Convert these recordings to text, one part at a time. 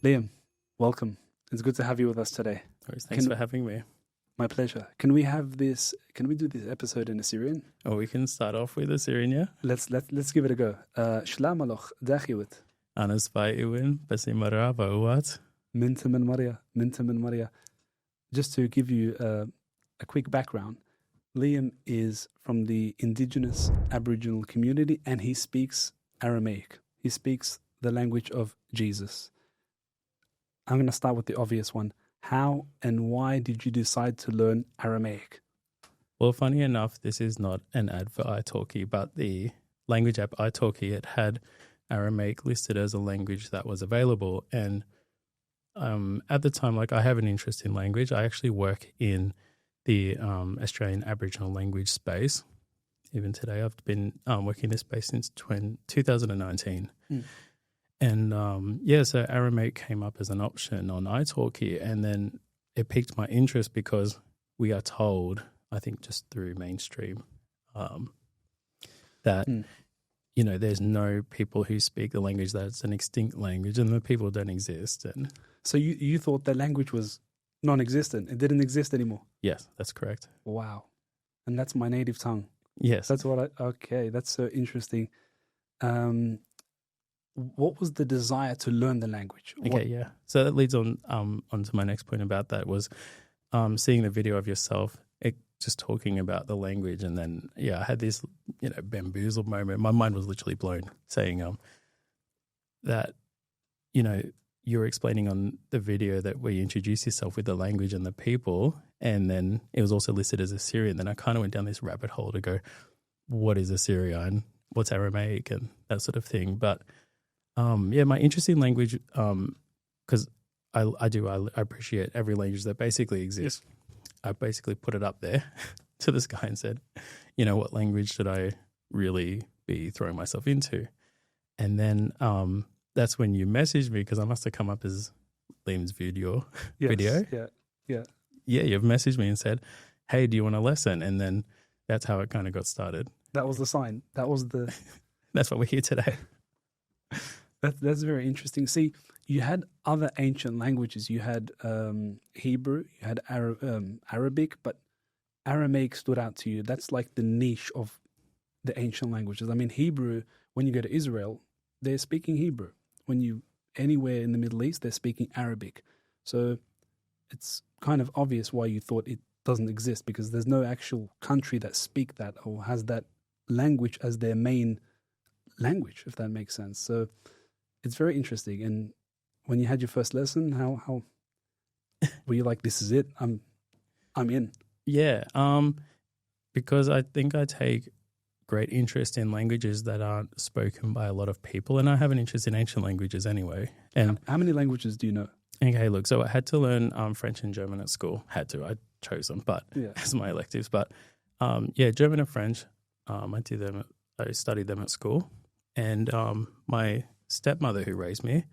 Liam, welcome. It's good to have you with us today. Thanks for having me. My pleasure. Can we do this episode in Assyrian? Oh, we can start off with Assyrian, yeah? Let's give it a go. Shlamaloch dachiwit. Anas by Iwin, Basimara Bauat. Mintam and Maria. Just to give you a quick background, Liam is from the indigenous Aboriginal community and he speaks Aramaic. He speaks the language of Jesus. I'm going to start with the obvious one. How and why did you decide to learn Aramaic? Well, funny enough, this is not an ad for iTalki, but the language app iTalki, it had Aramaic listed as a language that was available. And at the time, I have an interest in language. I actually work in the Australian Aboriginal language space. Even today, I've been working in this space since 2019. And so Aramaic came up as an option on iTalki, and then it piqued my interest because we are told, I think just through mainstream, that, there's no people who speak the language, that's an extinct language, and the people don't exist. And so you thought the language was non-existent. It didn't exist anymore. Yes, that's correct. Wow. And that's my native tongue. Yes. That's that's so interesting. What was the desire to learn the language? Yeah. So that leads on to my next point about that was seeing the video of yourself, just talking about the language. And then, I had this, bamboozled moment. My mind was literally blown saying that, you were explaining on the video that where you introduce yourself with the language and the people, and then it was also listed as Assyrian. Then I kind of went down this rabbit hole to go, what is Assyrian? What's Aramaic? And that sort of thing. But my interest in language, because I appreciate every language that basically exists. Yes. I basically put it up there to the sky and said, what language should I really be throwing myself into? And then that's when you messaged me, because I must have come up as Liam's video. Yeah. Yeah, you've messaged me and said, hey, do you want a lesson? And then that's how it kind of got started. That was the sign. That was the... That's why we're here today. That's very interesting. See, you had other ancient languages. You had Hebrew, you had Arabic, but Aramaic stood out to you. That's like the niche of the ancient languages. I mean, Hebrew, when you go to Israel, they're speaking Hebrew. When you anywhere in the Middle East, they're speaking Arabic. So it's kind of obvious why you thought it doesn't exist, because there's no actual country that speak that or has that language as their main language, if that makes sense. So it's very interesting. And when you had your first lesson, how were you like, this is it, I'm in? Yeah, because I think I take great interest in languages that aren't spoken by a lot of people, and I have an interest in ancient languages anyway. And how many languages do you know? Okay, look, so I had to learn French and German at school. I chose them, but as my electives. But German and French, I studied them at school. And my stepmother, who raised me,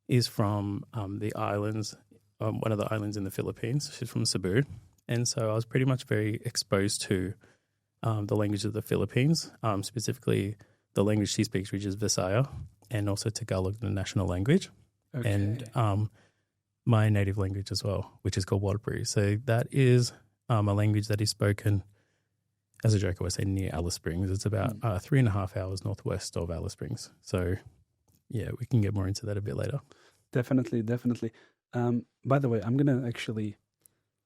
is from the islands, one of the islands in the Philippines. She's from Cebu. And so I was pretty much very exposed to the language of the Philippines, specifically the language she speaks, which is Visaya, and also Tagalog, the national language. Okay. And my native language as well, which is called Warlpiri. So that is a language that is spoken, as a joke, I would say, near Alice Springs. It's about 3.5 hours northwest of Alice Springs. So, we can get more into that a bit later. Definitely. By the way, I'm going to actually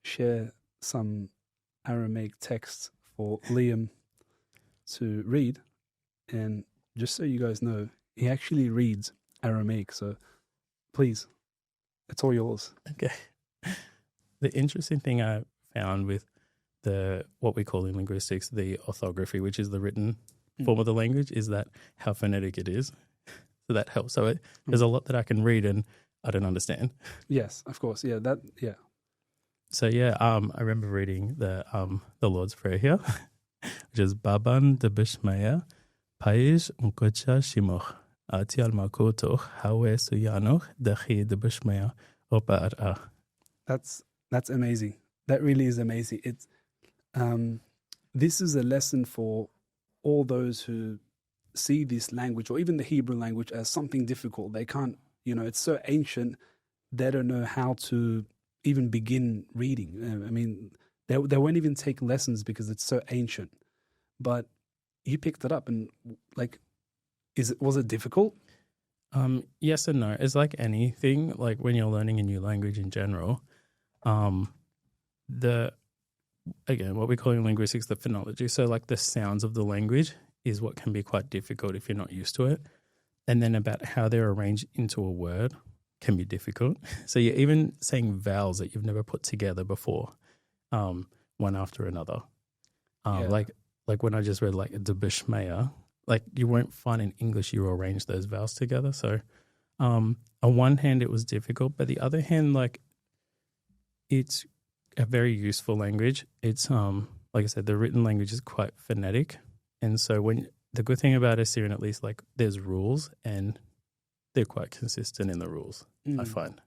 share some Aramaic texts for Liam to read. And just so you guys know, he actually reads Aramaic. So please, it's all yours. Okay. The interesting thing I found with what we call in linguistics the orthography, which is the written form of the language, is that how phonetic it is. So that helps. So there's a lot that I can read and I don't understand. Yes, of course. Yeah. So I remember reading the Lord's Prayer here, which is Baban de Bishmaya, Paish Unkocha Shimoch, Atial Makoto, Hawe Suyanoch, Dahi de Bishmaya, Opa. That's amazing. That really is amazing. It's this is a lesson for all those who see this language or even the Hebrew language as something difficult. They can't, it's so ancient. they don't know how to even begin reading. I mean, they won't even take lessons because it's so ancient. But you picked it up, and like, was it difficult? Yes and no. It's like anything. Like when you're learning a new language in general, again, what we call in linguistics the phonology. So like the sounds of the language is what can be quite difficult if you're not used to it. And then about how they're arranged into a word can be difficult. So you're even saying vowels that you've never put together before, one after another. Like when I just read like the Bishmaya, like you won't find in English you arrange those vowels together. So on one hand it was difficult, but the other hand, like it's a very useful language. It's like I said, the written language is quite phonetic. And so the good thing about Assyrian, at least, like there's rules and they're quite consistent in the rules, I find,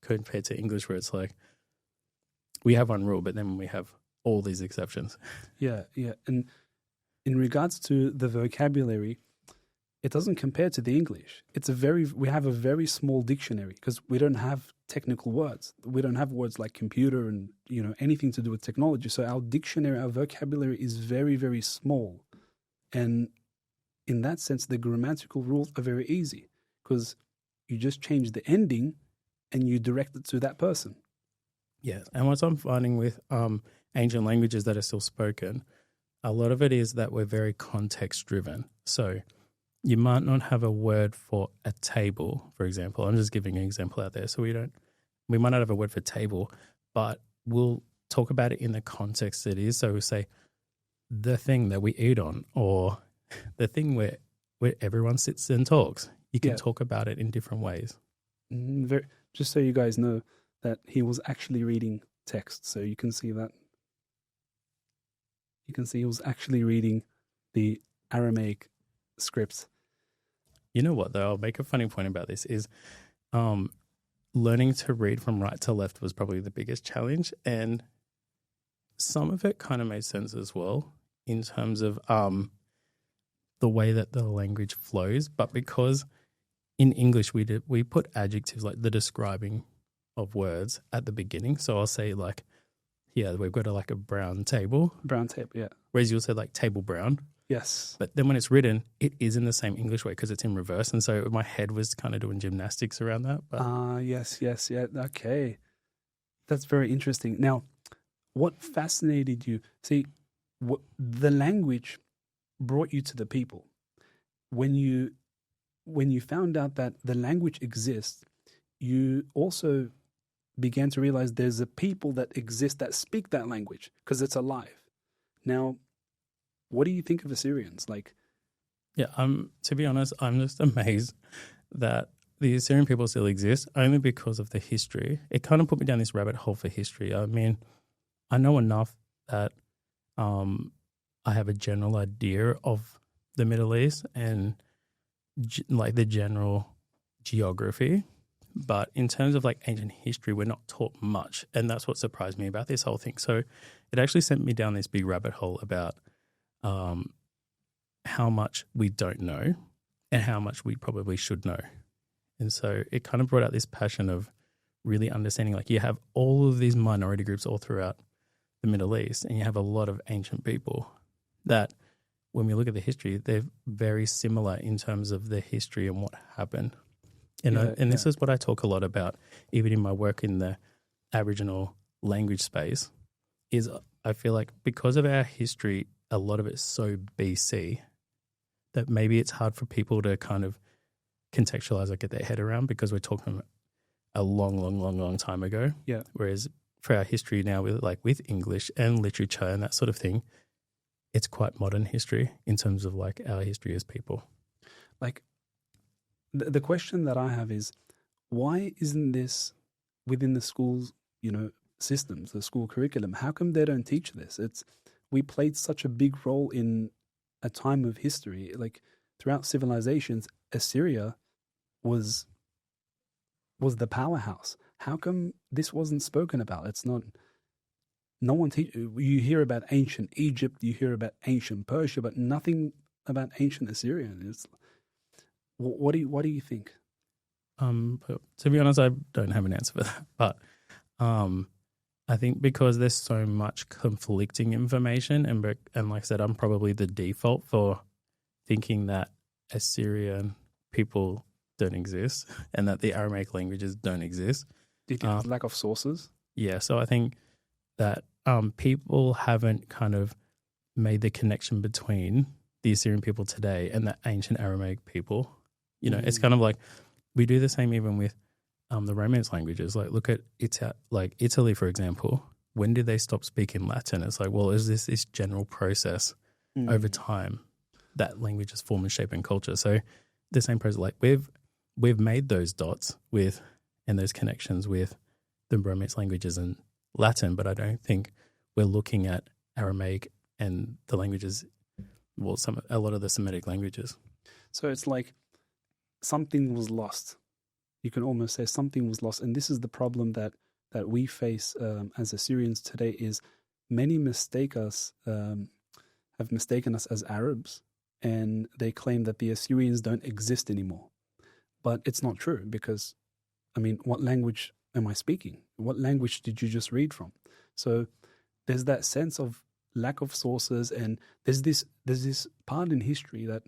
compared to English where it's like we have one rule, but then we have all these exceptions. Yeah. And in regards to the vocabulary, it doesn't compare to the English. We have a very small dictionary because we don't have technical words. We don't have words like computer and, anything to do with technology. So our dictionary, our vocabulary is very, very small. And in that sense, the grammatical rules are very easy because you just change the ending and you direct it to that person. Yes. And what I'm finding with ancient languages that are still spoken, a lot of it is that we're very context driven. So you might not have a word for a table, for example. I'm just giving an example out there. So we might not have a word for table, but we'll talk about it in the context it is. So we say the thing that we eat on, or the thing where everyone sits and talks. You can talk about it in different ways. Just so you guys know that he was actually reading text. So you can see that. You can see he was actually reading the Aramaic scripts. You know what, though? I'll make a funny point about this is learning to read from right to left was probably the biggest challenge. And some of it kind of made sense as well in terms of the way that the language flows. But because in English we put adjectives like the describing of words at the beginning. So I'll say like, yeah, we've got a brown table. Brown table, yeah. Whereas you'll say like table brown. Yes. But then when it's written, it is in the same English way because it's in reverse. And so my head was kind of doing gymnastics around that. Yes. Yeah. Okay. That's very interesting. Now, what fascinated you? See, the language brought you to the people. When you found out that the language exists, you also began to realize there's a people that exist that speak that language because it's alive. Now, what do you think of Assyrians? Like, yeah, to be honest, I'm just amazed that the Assyrian people still exist only because of the history. It kind of put me down this rabbit hole for history. I mean, I know enough that I have a general idea of the Middle East and like the general geography. But in terms of like ancient history, we're not taught much. And that's what surprised me about this whole thing. So it actually sent me down this big rabbit hole about how much we don't know and how much we probably should know. And so it kind of brought out this passion of really understanding, like you have all of these minority groups all throughout the Middle East and you have a lot of ancient people that when we look at the history, they're very similar in terms of the history and what happened. And this is what I talk a lot about, even in my work in the Aboriginal language space, is I feel like because of our history, a lot of it's so BC that maybe it's hard for people to kind of contextualize or get their head around because we're talking a long time ago. Yeah. Whereas for our history now, with English and literature and that sort of thing, it's quite modern history in terms of like our history as people. Like, the question that I have is, why isn't this within the school's, systems, the school curriculum? How come they don't teach this? We played such a big role in a time of history. Like throughout civilizations, Assyria was the powerhouse. How come this wasn't spoken about? It's not. No one you hear about ancient Egypt, you hear about ancient Persia, but nothing about ancient Assyrian. What do you think? But to be honest, I don't have an answer for that. But I think because there's so much conflicting information, and like I said, I'm probably the default for thinking that Assyrian people don't exist and that the Aramaic languages don't exist. Do you think there's lack of sources? Yeah, so I think that people haven't kind of made the connection between the Assyrian people today and the ancient Aramaic people. You know, it's kind of like we do the same even with the Romance languages. Like, look at Italy, for example. When did they stop speaking Latin? It's like, well, is this general process over time that languages form and shape in culture? So the same process, like we've made those dots and those connections with the Romance languages and Latin, but I don't think we're looking at Aramaic and the languages, well, a lot of the Semitic languages. So it's like something was lost. You can almost say something was lost. And this is the problem that we face as Assyrians today is many have mistaken us as Arabs, and they claim that the Assyrians don't exist anymore. But it's not true because, I mean, what language am I speaking? What language did you just read from? So there's that sense of lack of sources, and there's this part in history that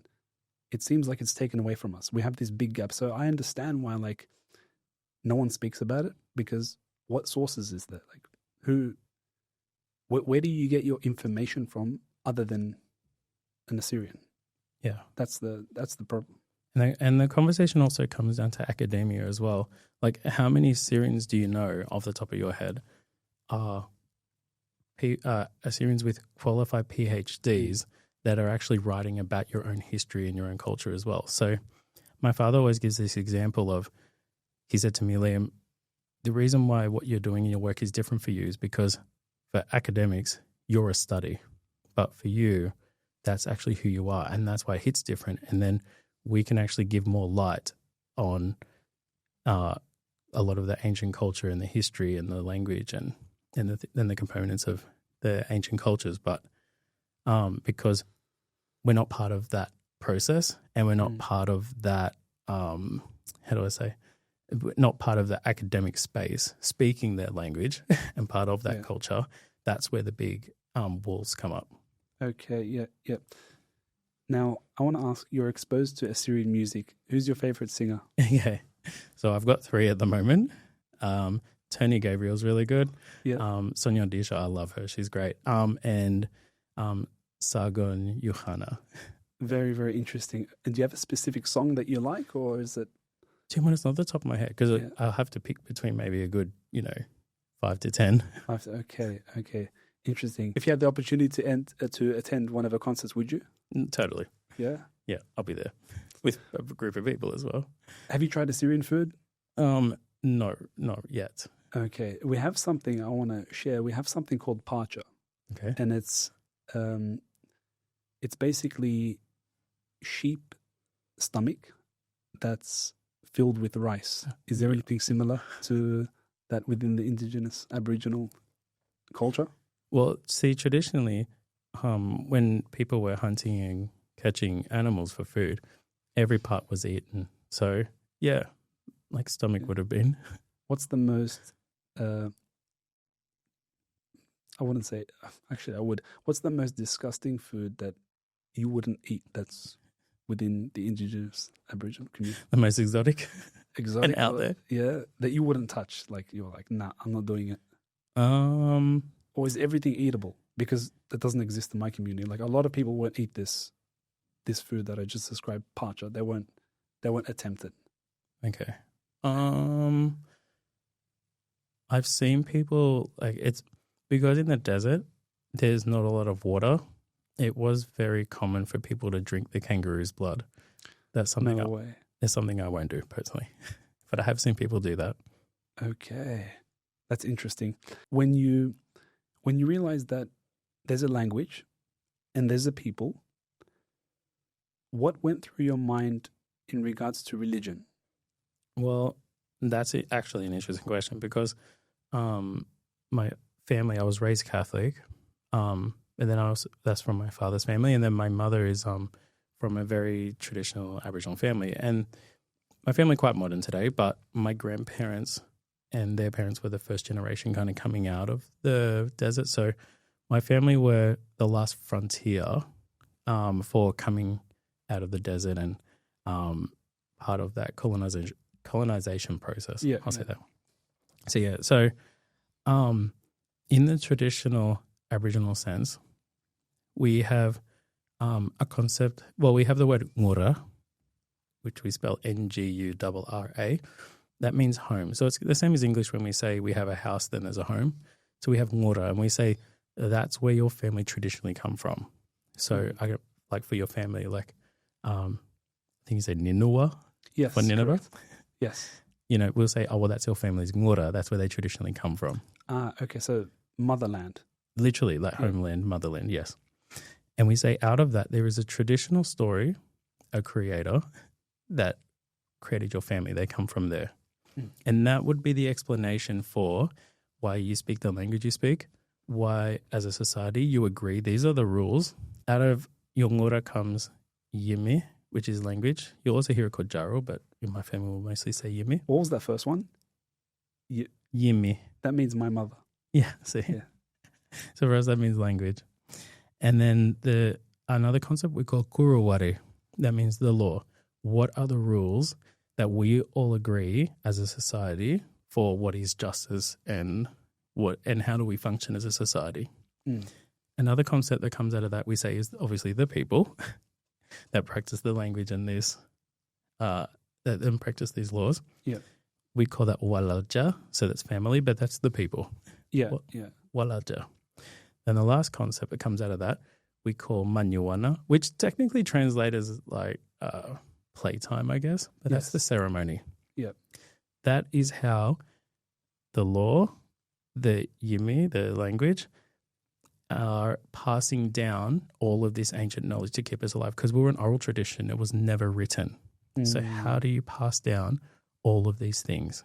it seems like it's taken away from us. We have this big gap. So I understand why like no one speaks about it, because what sources is there? Like where do you get your information from other than an Assyrian? Yeah. That's the problem. And the conversation also comes down to academia as well. Like, how many Assyrians do you know off the top of your head are Assyrians with qualified PhDs that are actually writing about your own history and your own culture as well? So my father always gives this example of, he said to me, Liam, the reason why what you're doing in your work is different for you is because for academics, you're a study. But for you, that's actually who you are. And that's why it hits different. And then we can actually give more light on a lot of the ancient culture and the history and the language and the components of the ancient cultures. But because we're not part of that process, and we're not part of that, not part of the academic space, speaking their language and part of that culture, that's where the big walls come up. Okay, yeah. Now, I want to ask, you're exposed to Assyrian music. Who's your favorite singer? Yeah. So I've got 3 at the moment. Tony Gabriel's really good. Yeah. Sonia Disha, I love her. She's great. And Sargon Yohana. Very, very interesting. And do you have a specific song that you like, or is it? Do you want it's not the top of my head? Because I'll have to pick between maybe a good, 5 to 10. Okay. Interesting. If you had the opportunity to attend one of her concerts, would you? Totally. Yeah? Yeah, I'll be there with a group of people as well. Have you tried Assyrian food? No, not yet. Okay. We have something I want to share. We have something called parcha. Okay. And it's basically sheep stomach that's filled with rice. Is there anything similar to that within the indigenous Aboriginal culture? Well, see, traditionally, when people were hunting and catching animals for food, every part was eaten. So, yeah, like stomach would have been. What's the most, I wouldn't say, actually I would. What's the most disgusting food that you wouldn't eat that's within the indigenous Aboriginal community? The most exotic? Exotic? And out there? Yeah, that you wouldn't touch. Like, you're like, nah, I'm not doing it. Or is everything eatable? Because that doesn't exist in my community. Like, a lot of people won't eat this food that I just described, parcha. They won't attempt it. Okay. I've seen people, like, it's because in the desert there's not a lot of water. It was very common for people to drink the kangaroo's blood. That's something That's something I won't do personally. But I have seen people do that. Okay. That's interesting. When you realize that there's a language and there's a people, what went through your mind in regards to religion? Well, that's actually an interesting question because my family, I was raised Catholic, and then that's from my father's family, and then my mother is from a very traditional Aboriginal family, and my family quite modern today, but my grandparents and their parents were the first generation kind of coming out of the desert. So my family were the last frontier for coming out of the desert and part of that colonization process. Yeah, I'll say that. So in the traditional Aboriginal sense, we have a concept. Well, we have the word ngura, which we spell Ngurra. That means home. So it's the same as English when we say we have a house, then there's a home. So we have ngura, and we say that's where your family traditionally come from. So like for your family, like I think you said Ninua. Yes. For Nineveh. Correct. Yes. You know, we'll say, oh, well, that's your family's ngura. That's where they traditionally come from. Okay, so motherland. Literally, like homeland, motherland, yes. And we say out of that, there is a traditional story, a creator that created your family. They come from there. And that would be the explanation for why you speak the language you speak, why as a society you agree these are the rules. Out of your ngura comes yimi, which is language. You'll also hear it called jaro, but in my family we'll mostly say yimi. What was that first one? Yimi. That means my mother. Yeah, see. Yeah. So for us that means language. And then another concept we call kuruwari. That means the law. What are the rules that we all agree as a society for what is justice and how do we function as a society? Another concept that comes out of that we say is obviously the people that practice the language and this that then practice these laws. Yeah. We call that walaja, so that's family, but that's the people. Yeah. Walaja. And the last concept that comes out of that we call manyuana, which technically translates as like playtime, I guess, but that's the ceremony. Yeah. That is how the law, the yimi, the language, are passing down all of this ancient knowledge to keep us alive because we were an oral tradition. It was never written. So how do you pass down all of these things?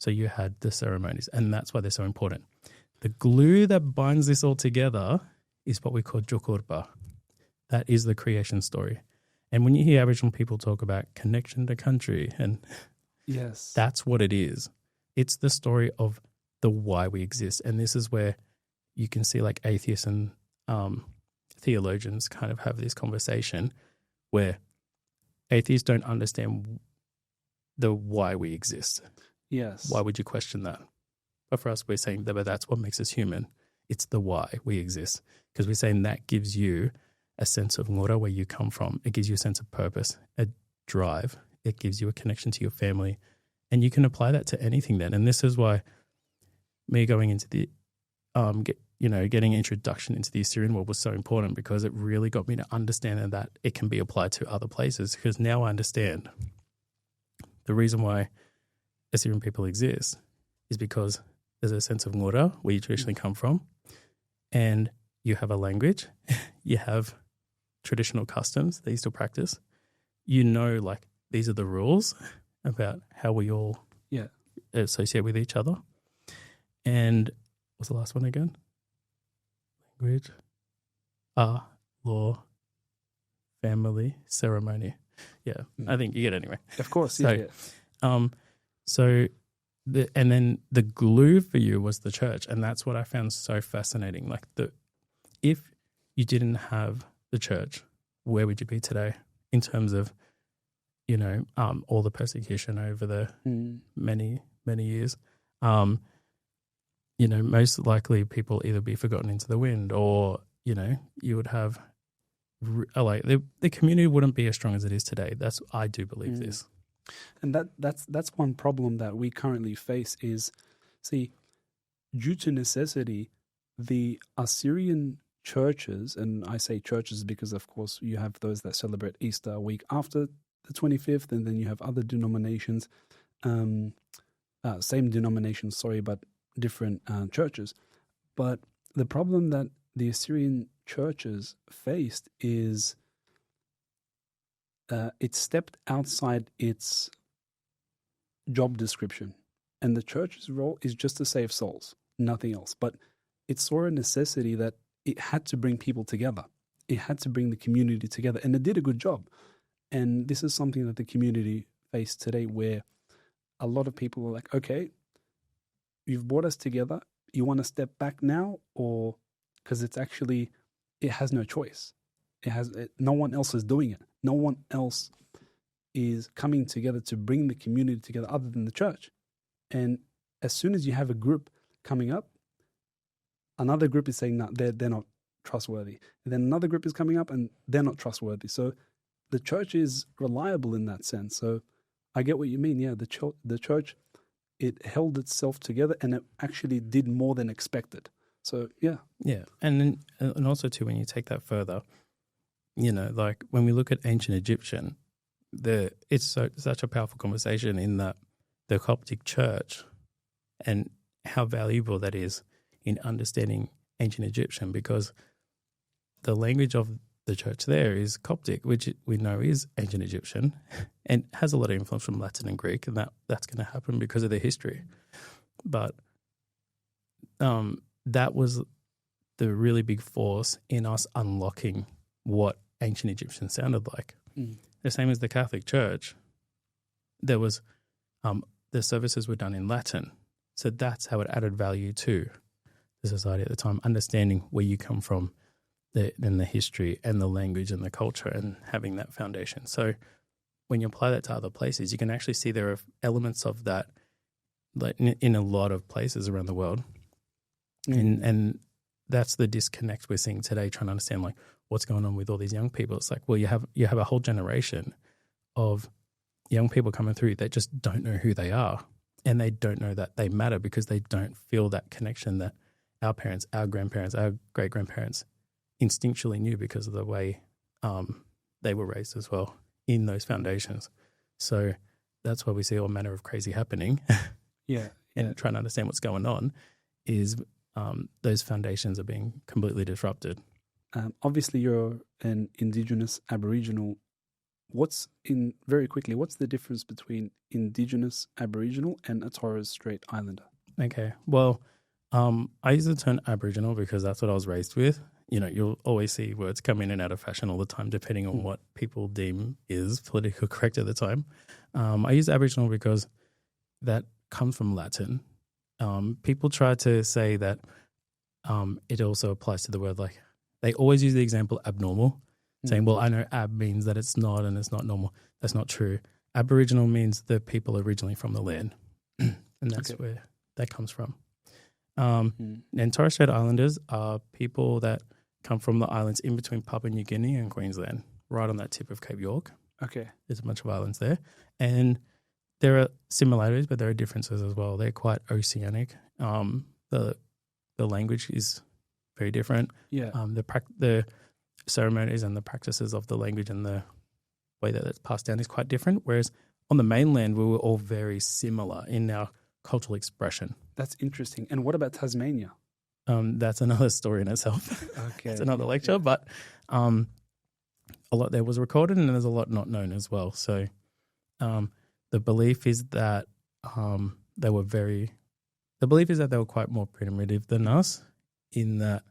So you had the ceremonies, and that's why they're so important. The glue that binds this all together is what we call jokorba. That is the creation story. And when you hear Aboriginal people talk about connection to country, and yes, that's what it is. It's the story of the why we exist. And this is where you can see like atheists and theologians kind of have this conversation where atheists don't understand the why we exist. Yes. Why would you question that? But for us, we're saying that that's what makes us human. It's the why we exist. Because we're saying that gives you a sense of ngora, where you come from. It gives you a sense of purpose, a drive. It gives you a connection to your family. And you can apply that to anything then. And this is why me going into the, getting introduction into the Assyrian world was so important, because it really got me to understand that it can be applied to other places. Because now I understand the reason why Assyrian people exist is because there's a sense of ngora, where you traditionally come from, and you have a language, you have traditional customs that you still practice. You know, like, these are the rules about how we all associate with each other. And what's the last one again? Language, law, family, ceremony. Yeah, I think you get it anyway. Of course, and then the glue for you was the church, and that's what I found so fascinating. Like, if you didn't have the church, where would you be today in terms of, all the persecution over the many, many years? Most likely people either be forgotten into the wind, or, you would have, the community wouldn't be as strong as it is today. I do believe this. And that's one problem that we currently face is, see, due to necessity, the Assyrian churches, and I say churches because, of course, you have those that celebrate Easter a week after the 25th, and then you have other denominations, same denominations, but different churches. But the problem that the Assyrian churches faced is it stepped outside its job description. And the church's role is just to save souls, nothing else. But it saw a necessity that it had to bring people together. It had to bring the community together. And it did a good job. And this is something that the community face today where a lot of people are like, okay, you've brought us together. You want to step back now? Or because it has no choice. No one else is doing it. No one else is coming together to bring the community together other than the church. And as soon as you have a group coming up, another group is saying, no, they're not trustworthy. And then another group is coming up and they're not trustworthy. So the church is reliable in that sense. So I get what you mean. Yeah, the church, it held itself together and it actually did more than expected. So, yeah. Yeah. And also, too, when you take that further, like when we look at ancient Egyptian, it's such a powerful conversation in that the Coptic church and how valuable that is in understanding ancient Egyptian, because the language of the church there is Coptic, which we know is ancient Egyptian and has a lot of influence from Latin and Greek, and that's going to happen because of the history. But that was the really big force in us unlocking what ancient Egyptian sounded like. The same as the Catholic Church, there was the services were done in Latin. So that's how it added value to the society at the time, understanding where you come from, and the history and the language and the culture and having that foundation. So when you apply that to other places, you can actually see there are elements of that like in a lot of places around the world. And that's the disconnect we're seeing today, trying to understand like what's going on with all these young people. It's like, well, you have a whole generation of young people coming through that just don't know who they are, and they don't know that they matter because they don't feel that connection that our parents, our grandparents, our great-grandparents instinctually knew because of the way they were raised as well in those foundations. So that's why we see all manner of crazy happening. And trying to understand what's going on is those foundations are being completely disrupted. Obviously, you're an Indigenous Aboriginal. Very quickly, what's the difference between Indigenous Aboriginal and a Torres Strait Islander? Okay, well, I use the term Aboriginal because that's what I was raised with. You'll always see words come in and out of fashion all the time, depending on what people deem is politically correct at the time. I use Aboriginal because that comes from Latin. People try to say that it also applies to the word, like they always use the example abnormal, saying, well, I know ab means that it's not and it's not normal. That's not true. Aboriginal means the people originally from the land, and that's where that comes from. And Torres Strait Islanders are people that come from the islands in between Papua New Guinea and Queensland, right on that tip of Cape York. Okay. There's a bunch of islands there. And there are similarities, but there are differences as well. They're quite oceanic. The language is very different. Yeah. The ceremonies and the practices of the language and the way that it's passed down is quite different. Whereas on the mainland, we were all very similar in our cultural expression. That's interesting. And what about Tasmania? That's another story in itself. Okay. It's another lecture, but a lot there was recorded and there's a lot not known as well. So the belief is that they were quite more primitive than us in that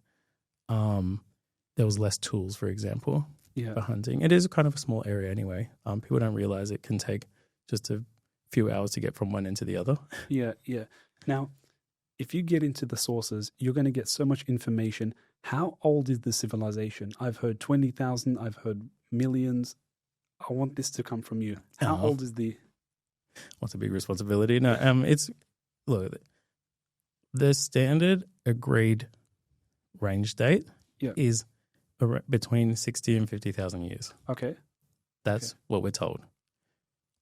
there was less tools, for example, for hunting. It is kind of a small area anyway. People don't realize it can take just a few hours to get from one end to the other. Yeah. Now, if you get into the sources, you're going to get so much information. How old is the civilization? I've heard 20,000. I've heard millions. I want this to come from you. How old is the... What's a big responsibility? No, look, the standard agreed range date is between 60 and 50,000 years. Okay. That's what we're told.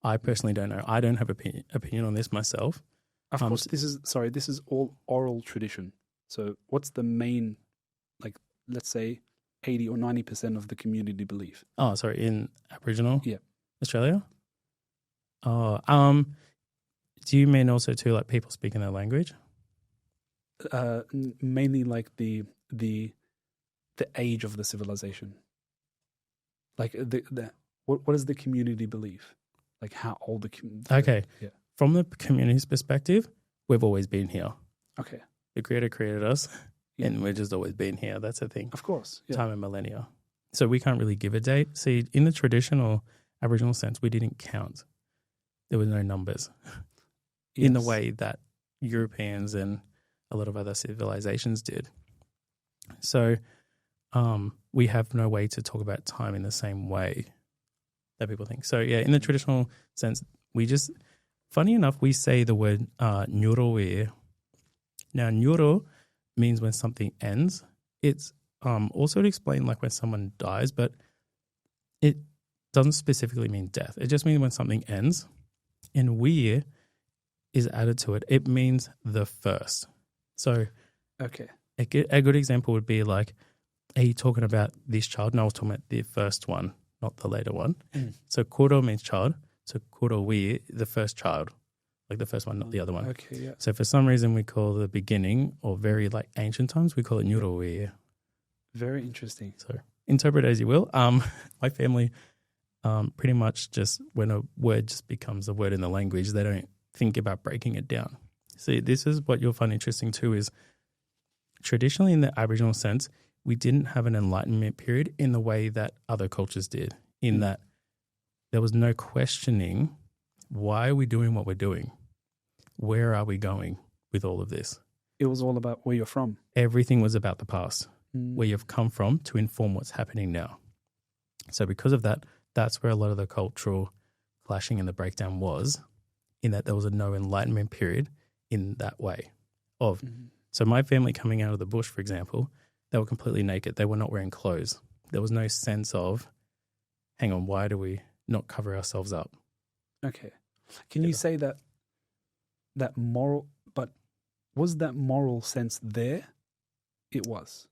I personally don't know. I don't have opinion on this myself. Of course, this is all oral tradition. So what's the main, let's say 80 or 90% of the community belief? Oh, sorry, in Aboriginal Australia? Oh, do you mean also too like people speaking their language? Mainly like the age of the civilization. Like what is the community belief? Like how old the community? Okay. Yeah. From the community's perspective, we've always been here. Okay. The Creator created us, and we've just always been here. That's the thing. Of course. Yeah. Time and millennia. So we can't really give a date. See, in the traditional Aboriginal sense, we didn't count. There were no numbers in the Yes. way that Europeans and a lot of other civilizations did. So we have no way to talk about time in the same way that people think. So yeah, in the traditional sense, we just, funny enough, we say the word nyurowe. Now, nyuro means when something ends. It's also to explain like when someone dies, but it doesn't specifically mean death. It just means when something ends. And we is added to it. It means the first. So Okay. a good example would be like, are you talking about this child? No, I was talking about the first one, not the later one. So kuro means child. So kuro we, the first child, like the first one, not the other one. Okay, yeah. So for some reason we call the beginning, or very like ancient times, we call it nyurowe. Very interesting. So interpret as you will. My family pretty much just, when a word just becomes a word in the language, they don't think about breaking it down. See, this is what you'll find interesting too, is traditionally in the Aboriginal sense, we didn't have an enlightenment period in the way that other cultures did, in that there was no questioning, why are we doing what we're doing? Where are we going with all of this? It was all about where you're from. Everything was about the past, where you've come from, to inform what's happening now. So because of that, that's where a lot of the cultural clashing and the breakdown was, in that there was no enlightenment period in that way of. So my family coming out of the bush, for example, they were completely naked. They were not wearing clothes. There was no sense of, hang on, why do we not cover ourselves up? Okay. Can you say that moral, but was that moral sense there? It was.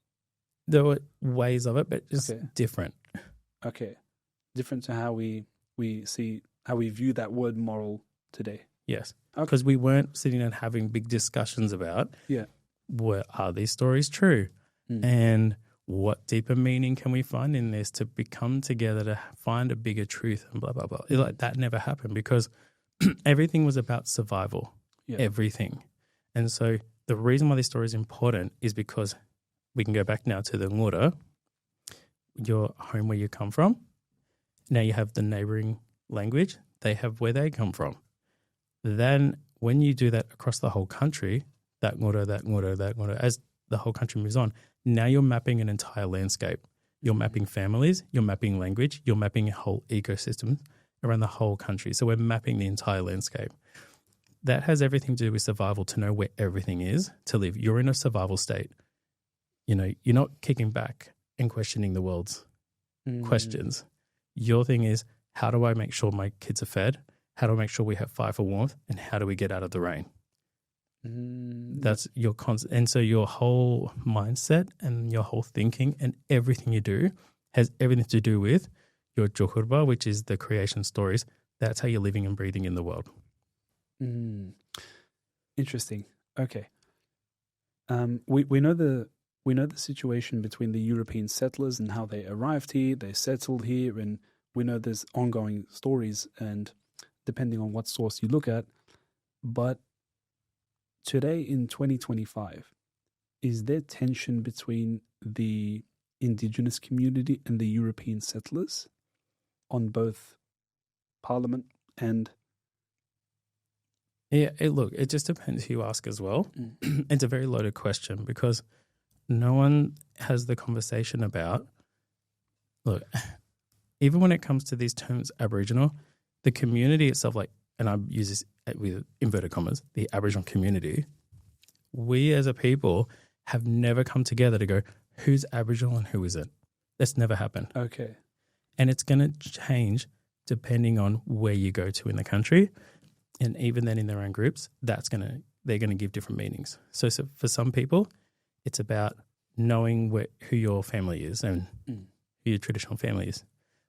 There were ways of it, but just different. Okay. Different to how we see, how we view that word moral today. Yes. Okay. Because we weren't sitting and having big discussions about, are these stories true? And what deeper meaning can we find in this to become together to find a bigger truth and blah, blah, blah. Like that never happened, because everything was about survival, everything. And so the reason why this story is important is because we can go back now to the ngura, your home where you come from. Now you have the neighboring language. They have where they come from. Then when you do that across the whole country, that ngura, as the whole country moves on, now you're mapping an entire landscape. You're mapping families, you're mapping language, you're mapping a whole ecosystem around the whole country. So we're mapping the entire landscape. That has everything to do with survival, to know where everything is, to live. You're in a survival state. You know, you're not kicking back and questioning the world's questions. Your thing is, how do I make sure my kids are fed? How do I make sure we have fire for warmth? And how do we get out of the rain? That's your constant. And so your whole mindset and your whole thinking and everything you do has everything to do with your Johurba, which is the creation stories. That's how you're living and breathing in the world. Interesting. Okay. We know the situation between the European settlers and how they arrived here, they settled here, and we know there's ongoing stories, and depending on what source you look at. But today in 2025, is there tension between the Indigenous community and the European settlers on both Parliament and... Yeah, look, it just depends who you ask as well. It's a very loaded question, because no one has the conversation about, look, even when it comes to these terms Aboriginal, the community itself, like, and I use this with inverted commas, the Aboriginal community, we as a people have never come together to go, who's Aboriginal and who isn't. That's never happened. Okay. And it's going to change depending on where you go to in the country. And even then in their own groups, they're going to give different meanings. So for some people, it's about knowing who your family is and who your traditional family is.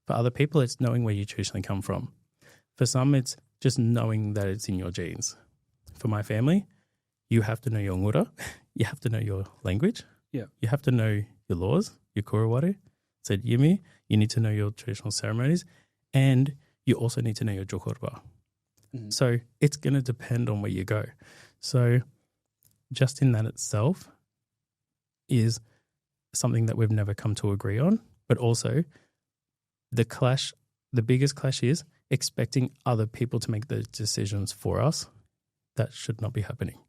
For other people, it's knowing where you traditionally come from. For some, it's just knowing that it's in your genes. For my family, you have to know your ngura, you have to know your language, you have to know your laws, your kurawari, said yimi, you need to know your traditional ceremonies, and you also need to know your jokorba. So it's going to depend on where you go. So just in that itself is something that we've never come to agree on, but also the biggest clash is expecting other people to make those decisions for us, that should not be happening.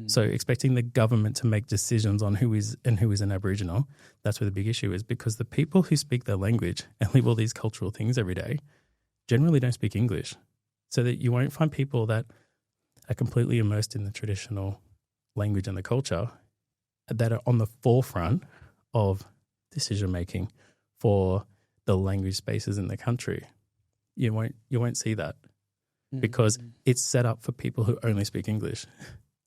So expecting the government to make decisions on who is an Aboriginal, that's where the big issue is, because the people who speak their language and live all these cultural things every day generally don't speak English. So that you won't find people that are completely immersed in the traditional language and the culture that are on the forefront of decision-making for the language spaces in the country. You won't see that because it's set up for people who only speak English.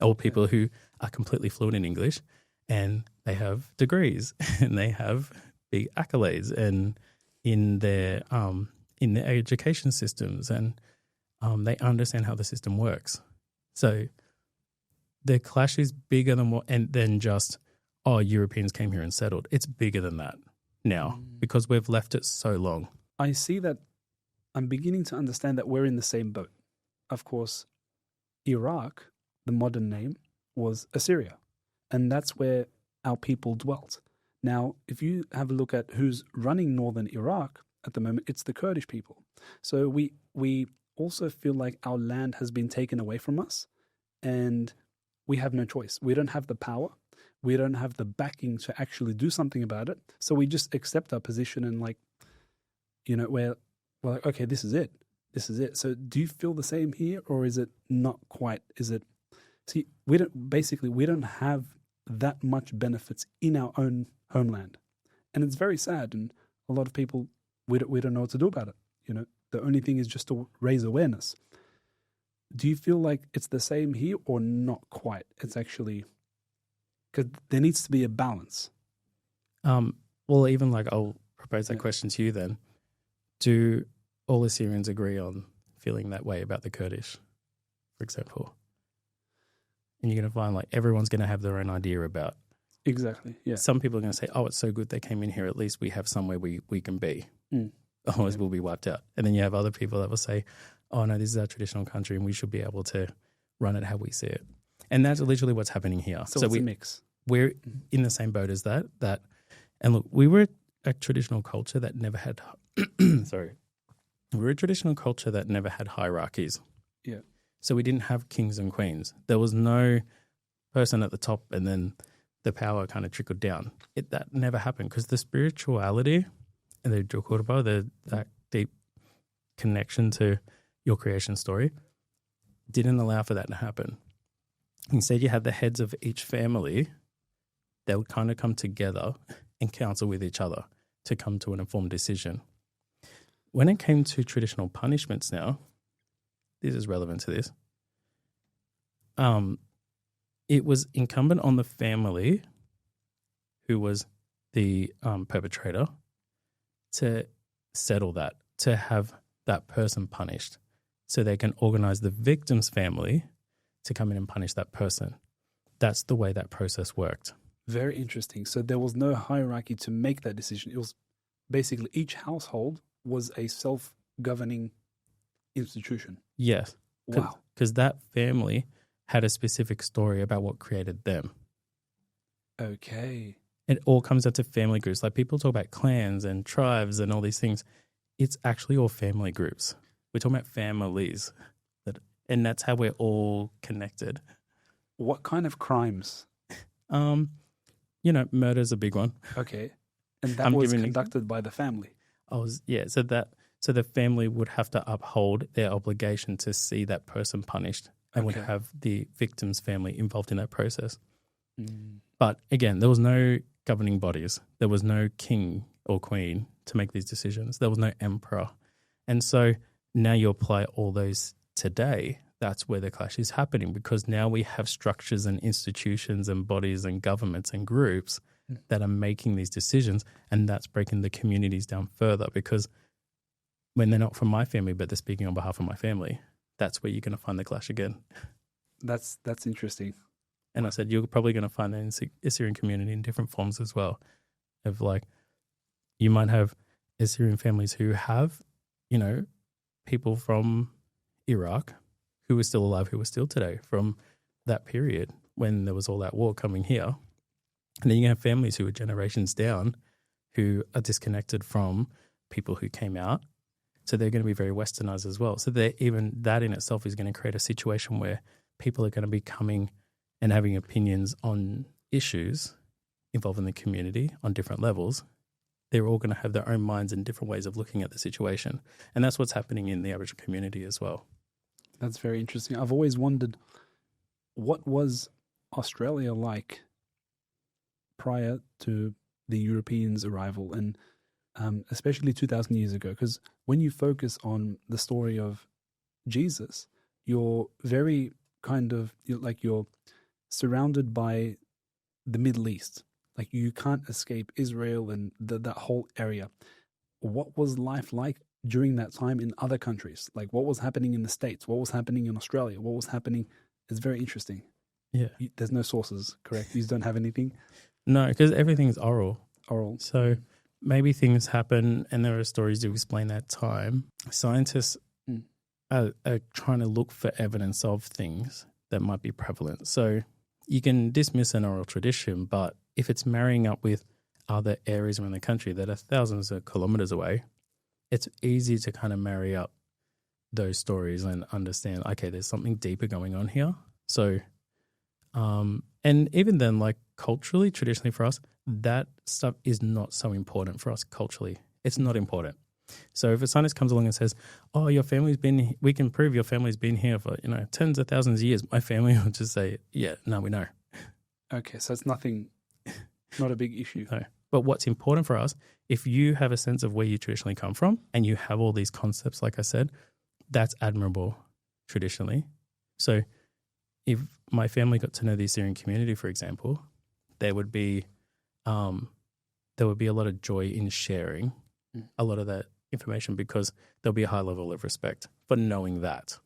Or people who are completely fluent in English and they have degrees and they have big accolades and in their education systems and they understand how the system works. So the clash is bigger than just, Europeans came here and settled. It's bigger than that now because we've left it so long. I see that. I'm beginning to understand that we're in the same boat. Of course, Iraq, the modern name, was Assyria, and that's where our people dwelt. Now, if you have a look at who's running northern Iraq at the moment, it's the Kurdish people. So we also feel like our land has been taken away from us, and we have no choice. We don't have the power. We don't have the backing to actually do something about it. So we just accept our position and we're like, okay, this is it. This is it. So do you feel the same here, or is it not quite? See, we don't have that much benefits in our own homeland, and it's very sad. And a lot of people, we don't know what to do about it. The only thing is just to raise awareness. Do you feel like it's the same here, or not quite? It's actually because there needs to be a balance. Well, even I'll propose that question to you then. Do all Assyrians agree on feeling that way about the Kurdish, for example? And you're going to find everyone's going to have their own idea about. Exactly, yeah. Some people are going to say, it's so good they came in here. At least we have somewhere we can be. Otherwise we'll be wiped out. And then you have other people that will say, oh, no, this is our traditional country and we should be able to run it how we see it. And that's literally what's happening here. So it's a mix. We're in the same boat as that. And look, we were a traditional culture that never had we're a traditional culture that never had hierarchies. Yeah. So we didn't have kings and queens. There was no person at the top and then the power kind of trickled down. That never happened because the spirituality and that deep connection to your creation story didn't allow for that to happen. Instead, you had the heads of each family that would kind of come together and counsel with each other to come to an informed decision. When it came to traditional punishments now, this is relevant to this, it was incumbent on the family who was the perpetrator to settle that, to have that person punished so they can organize the victim's family to come in and punish that person. That's the way that process worked. Very interesting. So there was no hierarchy to make that decision. It was basically each household was a self-governing institution. Yes. Wow. Because that family had a specific story about what created them. Okay. It all comes down to family groups. People talk about clans and tribes and all these things. It's actually all family groups. We're talking about families. And that's how we're all connected. What kind of crimes? Murder's a big one. Okay. And that was conducted by the family. So the family would have to uphold their obligation to see that person punished and would have the victim's family involved in that process. But again, there was no governing bodies. There was no king or queen to make these decisions. There was no emperor. And so now you apply all those today, that's where the clash is happening, because now we have structures and institutions and bodies and governments and groups that are making these decisions, and that's breaking the communities down further, because when they're not from my family but they're speaking on behalf of my family, that's where you're going to find the clash again. That's interesting. And I said you're probably going to find that in the Assyrian community in different forms as well. Of you might have Assyrian families who have, people from Iraq who are still alive, who are still today from that period when there was all that war coming here. And then you have families who are generations down who are disconnected from people who came out So they're going to be very westernized as well. So even that in itself is going to create a situation where people are going to be coming and having opinions on issues involving the community on different levels. They're all going to have their own minds and different ways of looking at the situation. And that's what's happening in the Aboriginal community as well. That's very interesting. I've always wondered, what was Australia like prior to the Europeans' arrival, and especially 2,000 years ago? Because when you focus on the story of Jesus, you're very you're surrounded by the Middle East. Like, you can't escape Israel and that whole area. What was life like during that time in other countries? Like, what was happening in the States? What was happening in Australia? What was happening? It's very interesting. Yeah. There's no sources, correct? You don't have anything? No, because everything's oral. Oral. So maybe things happen and there are stories to explain that time. Scientists are trying to look for evidence of things that might be prevalent. So you can dismiss an oral tradition, but if it's marrying up with other areas around the country that are thousands of kilometers away, it's easy to kind of marry up those stories and understand, okay, there's something deeper going on here. So, and even then, like culturally, traditionally for us, that stuff is not so important for us culturally. It's not important. So if a scientist comes along and says, oh, we can prove your family's been here for, tens of thousands of years, my family will just say, yeah, no, we know. Okay, so it's nothing, not a big issue. No. But what's important for us, if you have a sense of where you traditionally come from and you have all these concepts, like I said, that's admirable traditionally. So if my family got to know the Assyrian community, for example, there would be a lot of joy in sharing a lot of that information, because there'll be a high level of respect for knowing that.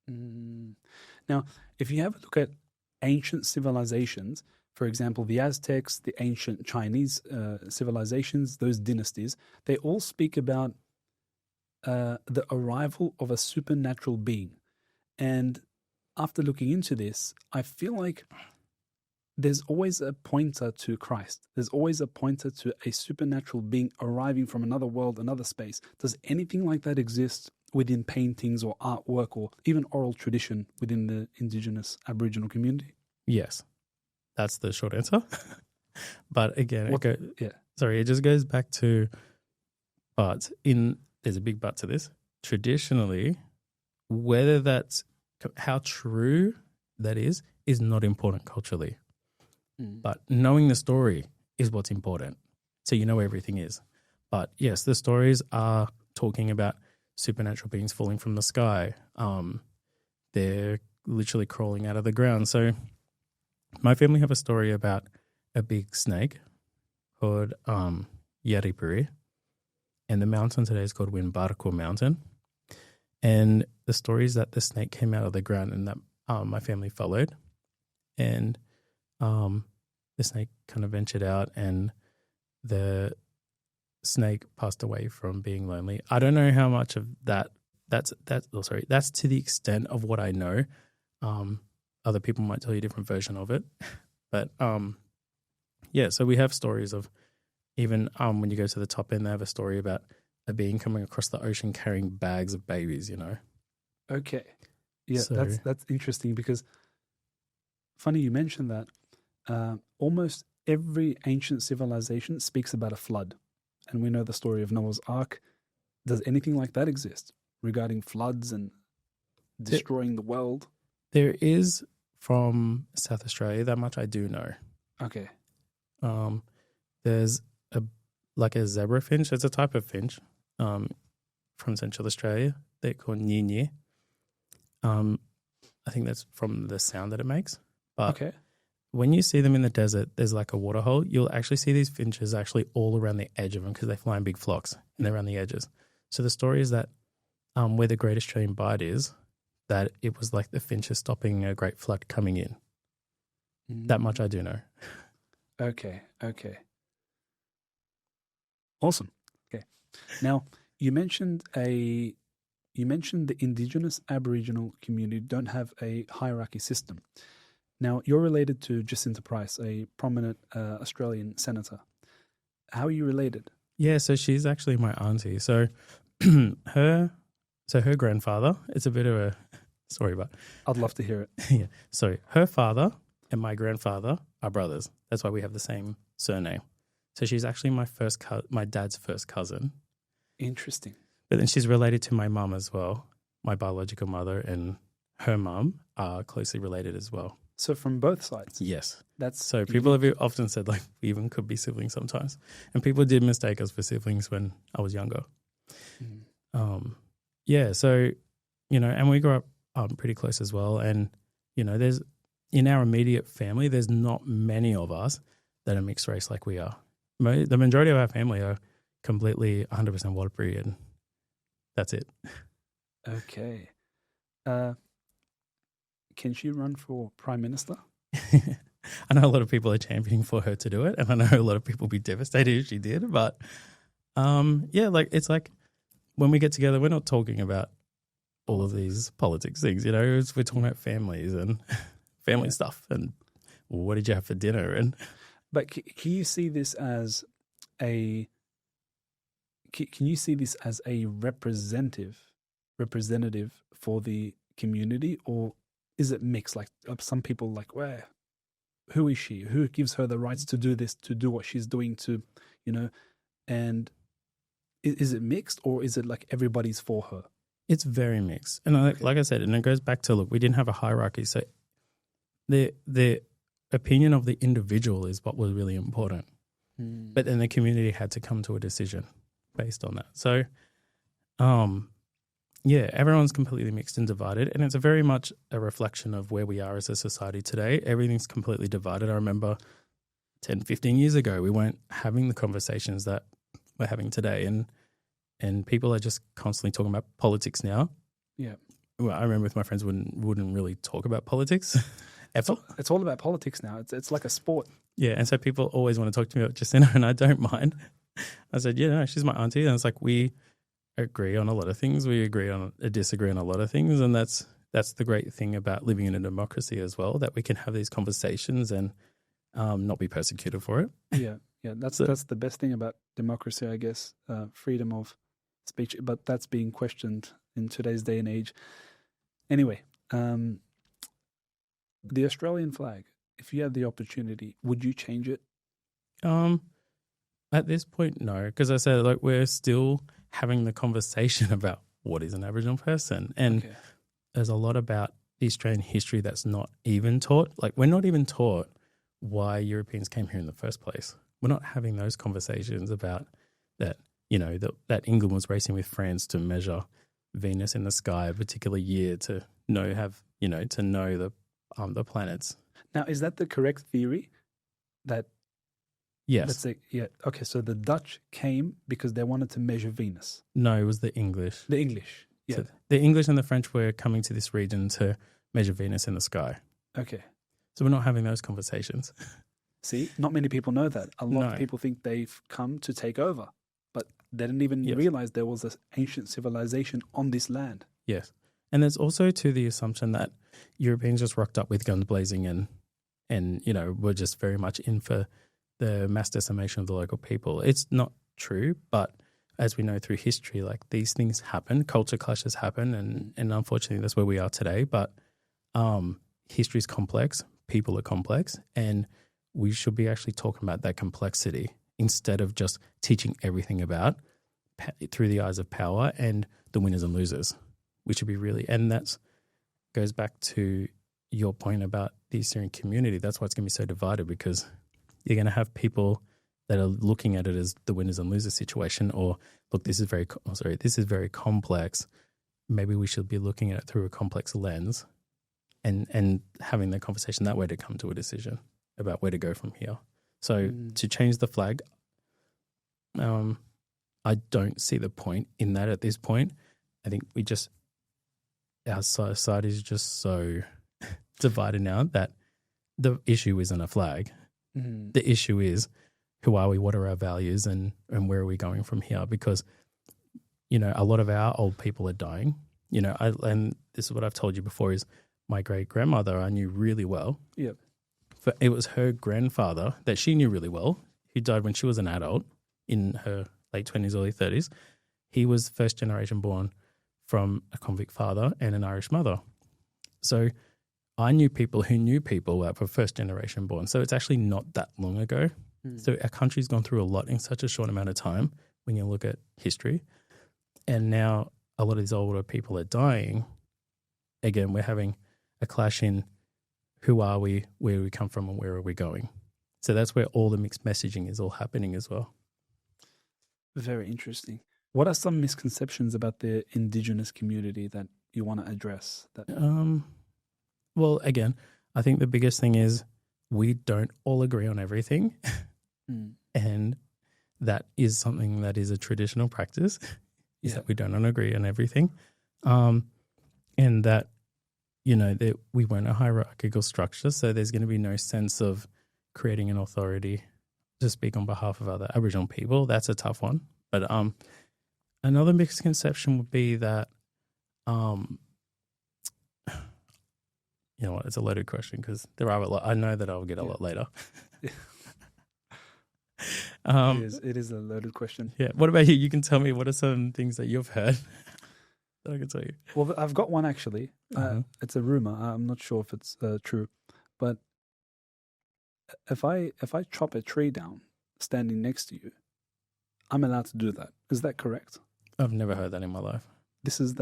Now, if you have a look at ancient civilizations, for example, the Aztecs, the ancient Chinese civilizations, those dynasties, they all speak about the arrival of a supernatural being. And after looking into this, I feel like there's always a pointer to Christ. There's always a pointer to a supernatural being arriving from another world, another space. Does anything like that exist within paintings or artwork or even oral tradition within the indigenous Aboriginal community? Yes. That's the short answer. But again, it just goes back to, there's a big but to this. Traditionally, whether that's how true that is not important culturally. But knowing the story is what's important. So you know where everything is. But yes, the stories are talking about supernatural beings falling from the sky. They're literally crawling out of the ground. So my family have a story about a big snake called Yaripuri, and the mountain today is called Wimbarku Mountain. And the story is that the snake came out of the ground and that my family followed, and the snake kind of ventured out, and the snake passed away from being lonely. I don't know how much of that. That's to the extent of what I know. Other people might tell you a different version of it, but so we have stories of even when you go to the top end, they have a story about a being coming across the ocean carrying bags of babies. Okay, yeah, so that's interesting, because funny you mentioned that. Almost every ancient civilization speaks about a flood, and we know the story of Noah's Ark. Does anything like that exist regarding floods and destroying the world? There is from South Australia, that much I do know. Okay. There's a zebra finch. It's a type of finch from Central Australia. They're called nye. I think that's from the sound that it makes. But okay. When you see them in the desert, there's like a water hole. You'll actually see these finches actually all around the edge of them, because they fly in big flocks and they're around the edges. So the story is that where the Great Australian Bight is, that it was like the finches stopping a great flood coming in. That much I do know. Okay. Awesome. Okay. Now, you mentioned the indigenous Aboriginal community don't have a hierarchy system. Now, you're related to Jacinta Price, a prominent Australian senator. How are you related? Yeah, so she's actually my auntie. So her grandfather, it's a bit of a story, but I'd love to hear it. yeah. So her father and my grandfather are brothers. That's why we have the same surname. So she's actually my dad's first cousin. Interesting. But then she's related to my mum as well. My biological mother and her mum are closely related as well. So from both sides? Yes. That's so people have often said like we even could be siblings sometimes. And people did mistake us for siblings when I was younger. Yeah, so, and we grew up pretty close as well. And, there's in our immediate family, there's not many of us that are mixed race like we are. The majority of our family are completely 100% Warlpiri, and that's it. Okay. Can she run for Prime Minister? I know a lot of people are championing for her to do it, and I know a lot of people would be devastated if she did. But, it's like when we get together, we're not talking about all of these politics things, we're talking about families and family stuff and what did you have for dinner? But can you see this as a representative for the community, or is it mixed? Like some people like, where, who is she? Who gives her the rights to do this, to do what she's doing, to, and is it mixed, or is it like everybody's for her? It's very mixed. And like I said, and it goes back to, look, we didn't have a hierarchy. So the opinion of the individual is what was really important. But then the community had to come to a decision based on that. So, everyone's completely mixed and divided. And it's very much a reflection of where we are as a society today. Everything's completely divided. I remember 10, 15 years ago, we weren't having the conversations that we're having today. And people are just constantly talking about politics now. Yeah. Well, I remember with my friends wouldn't really talk about politics ever. It's all about politics now. It's like a sport. Yeah, and so people always want to talk to me about Jacinta, and I don't mind. I said, she's my auntie. And it's like we agree on a lot of things. We disagree on a lot of things. And that's the great thing about living in a democracy as well, that we can have these conversations and not be persecuted for it. Yeah, that's the best thing about democracy, I guess, freedom of speech. But that's being questioned in today's day and age. Anyway, the Australian flag, if you had the opportunity, would you change it? At this point, no, because I said, like, we're still having the conversation about what is an Aboriginal person. And there's a lot about the Australian history that's not even taught. Like, we're not even taught why Europeans came here in the first place. We're not having those conversations about that, that England was racing with France to measure Venus in the sky a particular year to know the planets. Now, is that the correct theory? That yes. Let's say, okay, so the Dutch came because they wanted to measure Venus. No, it was the English. The English, yeah. So the English and the French were coming to this region to measure Venus in the sky. Okay. So we're not having those conversations. See, not many people know that. A lot of people think they've come to take over, but they didn't even realize there was an ancient civilization on this land. Yes. And there's also to the assumption that Europeans just rocked up with guns blazing and were just very much in for the mass decimation of the local people. It's not true, but as we know through history, like these things happen, culture clashes happen, and unfortunately that's where we are today. But history is complex, people are complex, and we should be actually talking about that complexity instead of just teaching everything about through the eyes of power and the winners and losers. We should be really, and that goes back to your point about the Assyrian community. That's why it's going to be so divided, because you're going to have people that are looking at it as the winners and losers situation, or look, this is very complex. Maybe we should be looking at it through a complex lens and having the conversation that way to come to a decision about where to go from here. So to change the flag, I don't see the point in that at this point. I think our society is just so divided now that the issue isn't a flag. The issue is, who are we, what are our values, and where are we going from here? Because, a lot of our old people are dying, and this is what I've told you before, is my great-grandmother I knew really well. Yep. But it was her grandfather that she knew really well, who died when she was an adult in her late 20s, early 30s. he was first generation born from a convict father and an Irish mother. So I knew people who knew people that were first generation born. So it's actually not that long ago. So our country's gone through a lot in such a short amount of time when you look at history. And now a lot of these older people are dying. Again, we're having a clash in who are we, where do we come from, and where are we going. So that's where all the mixed messaging is all happening as well. Very interesting. What are some misconceptions about the Indigenous community that you want to address? Well, again, I think the biggest thing is we don't all agree on everything. And that is something that is a traditional practice, is that we don't agree on everything. And that, that we weren't a hierarchical structure, so there's going to be no sense of creating an authority to speak on behalf of other Aboriginal people. That's a tough one. But another misconception would be that, you know what, it's a loaded question because there are a lot. I know that I'll get a lot later. It is a loaded question. Yeah. What about you? You can tell me what are some things that you've heard that I can tell you. Well, I've got one actually. It's a rumor. I'm not sure if it's true, but if I chop a tree down standing next to you, I'm allowed to do that. Is that correct? I've never heard that in my life. This is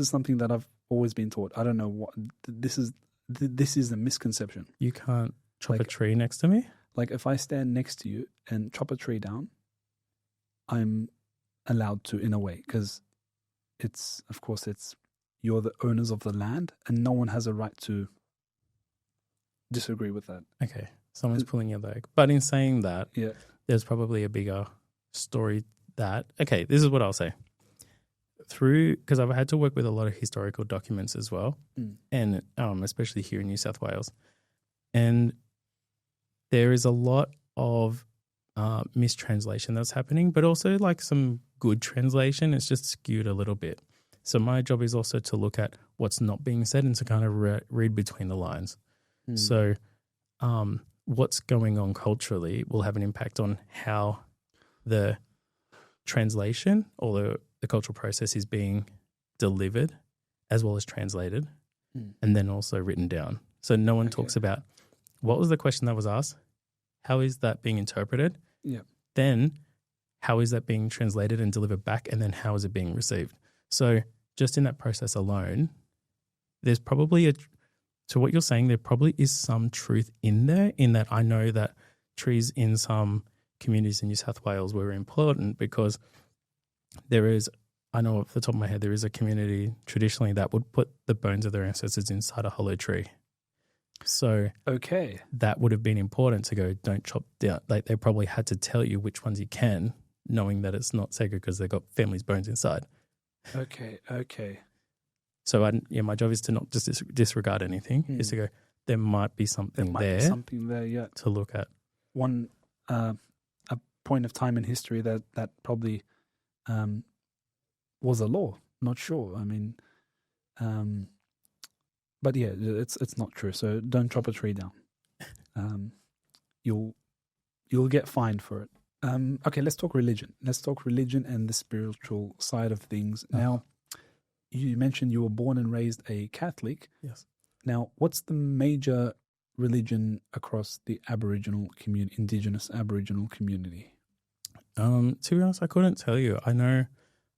something that I've always been taught. I don't know what this is. This is a misconception. You can't chop a tree next to me? Like if I stand next to you and chop a tree down, I'm allowed to, in a way, because of course you're the owners of the land and no one has a right to disagree with that. Okay. Someone's pulling your leg. But in saying that, yeah, there's probably a bigger story that, okay, this is what I'll say. Because I've had to work with a lot of historical documents as well, and especially here in New South Wales. And there is a lot of mistranslation that's happening, but also like some good translation. It's just skewed a little bit. So my job is also to look at what's not being said and to kind of read between the lines. So what's going on culturally will have an impact on how the translation or the cultural process is being delivered as well as translated and then also written down. So no one talks about what was the question that was asked, how is that being interpreted, then how is that being translated and delivered back, and then how is it being received. So just in that process alone, there's probably to what you're saying, there probably is some truth in there, in that I know that trees in some communities in New South Wales were important because I know off the top of my head, there is a community traditionally that would put the bones of their ancestors inside a hollow tree. So that would have been important to go, don't chop down. Like they probably had to tell you which ones you can, knowing that it's not sacred because they've got family's bones inside. Okay. So my job is to not just disregard anything, is to go, there might be something there to look at. One a point of time in history that probably was a law. Not sure. I mean, but yeah, it's not true. So don't chop a tree down. You'll get fined for it. Okay, let's talk religion. Let's talk religion and the spiritual side of things. Now, you mentioned you were born and raised a Catholic. Yes. Now, what's the major religion across the Aboriginal community, Indigenous Aboriginal community? To be honest, I couldn't tell you. I know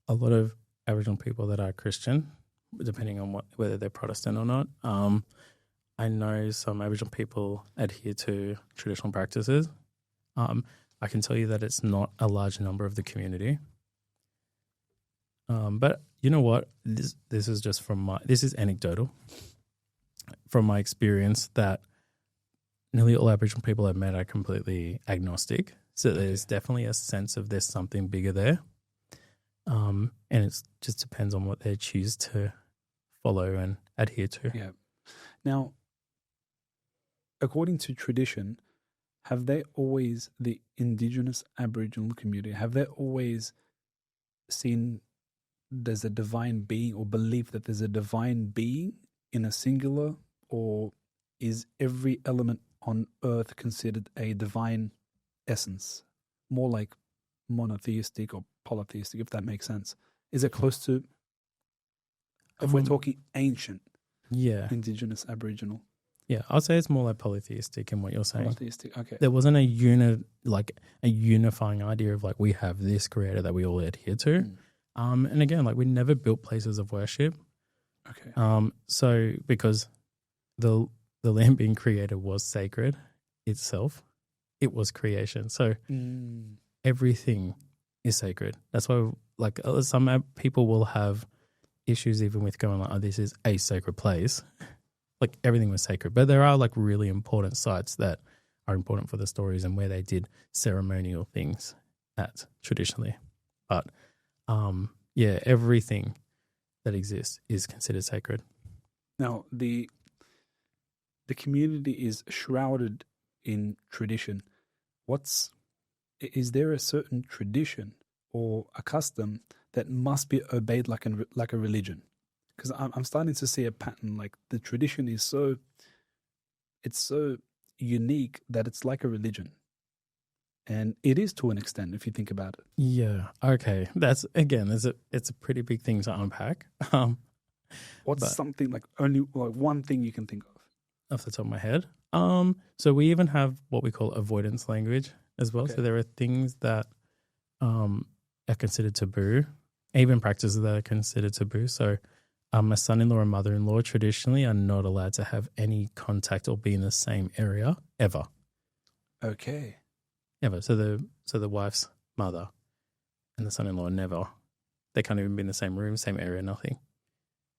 a lot of Aboriginal people that are Christian, depending on whether they're Protestant or not. I know some Aboriginal people adhere to traditional practices. I can tell you that it's not a large number of the community. But you know what? This is just this is anecdotal from my experience that nearly all Aboriginal people I've met are completely agnostic. So there's definitely a sense of there's something bigger there. And it just depends on what they choose to follow and adhere to. Yeah. Now, according to tradition, have they always, the Indigenous Aboriginal community, have they always seen there's a divine being or believe that there's a divine being in a singular, or is every element on earth considered a divine essence? More like monotheistic or polytheistic, if that makes sense. Is it close to, if we're talking ancient, Yeah. indigenous, Aboriginal? Yeah. I'll say it's more like polytheistic in what you're saying. Polytheistic, okay. There wasn't a unifying idea of like we have this creator that we all adhere to. And again, like we never built places of worship. Okay. So because the land being created was sacred itself, it was creation. So everything is sacred. That's why like some people will have issues even with going like, oh, this is a sacred place. Like everything was sacred. But there are like really important sites that are important for the stories and where they did ceremonial things at traditionally. But yeah, everything that exists is considered sacred. Now, the community is shrouded in tradition. Is there a certain tradition or a custom that must be obeyed like a religion? Because I'm starting to see a pattern. Like the tradition is it's so unique that it's like a religion, and it is to an extent if you think about it. Yeah. Okay. That's again, it's a pretty big thing to unpack. What's something like only like one thing you can think of off the top of my head? So we even have what we call avoidance language as well. Okay. So there are things that are considered taboo, even practices that are considered taboo. So a son-in-law and mother-in-law traditionally are not allowed to have any contact or be in the same area ever. Okay. Ever. So the wife's mother and the son-in-law never. They can't even be in the same room, same area, nothing.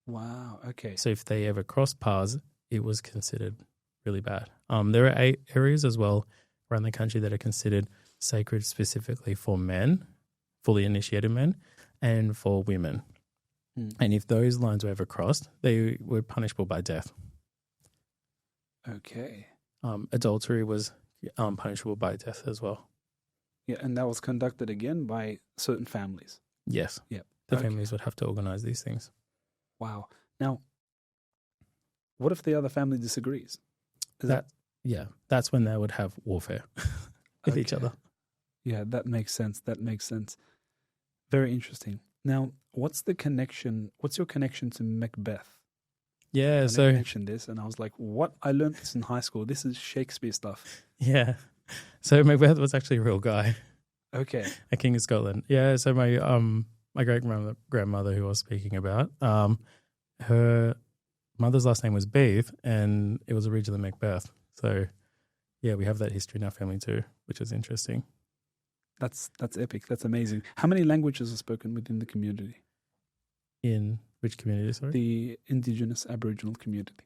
Wow. Okay. So if they ever cross paths, it was considered really bad. There are areas as well around the country that are considered sacred specifically for men, fully initiated men, and for women. And if those lines were ever crossed, they were punishable by death. Okay. Adultery was punishable by death as well. Yeah, and that was conducted again by certain families. Yes. Yep. The families would have to organize these things. Wow. Now, what if the other family disagrees? That's when they would have warfare with each other. Yeah, that makes sense. Very interesting. Now, what's your connection to Macbeth? Yeah, I mentioned this and I was like, what? I learned this in high school. This is Shakespeare stuff. Yeah. So Macbeth was actually a real guy. Okay. A king of Scotland. Yeah, so my great grandmother who I was speaking about, her mother's last name was Beath and it was originally Macbeth. So yeah, we have that history in our family too, which is interesting. That's epic. That's amazing. How many languages are spoken within the community? In which community, sorry? The Indigenous Aboriginal community.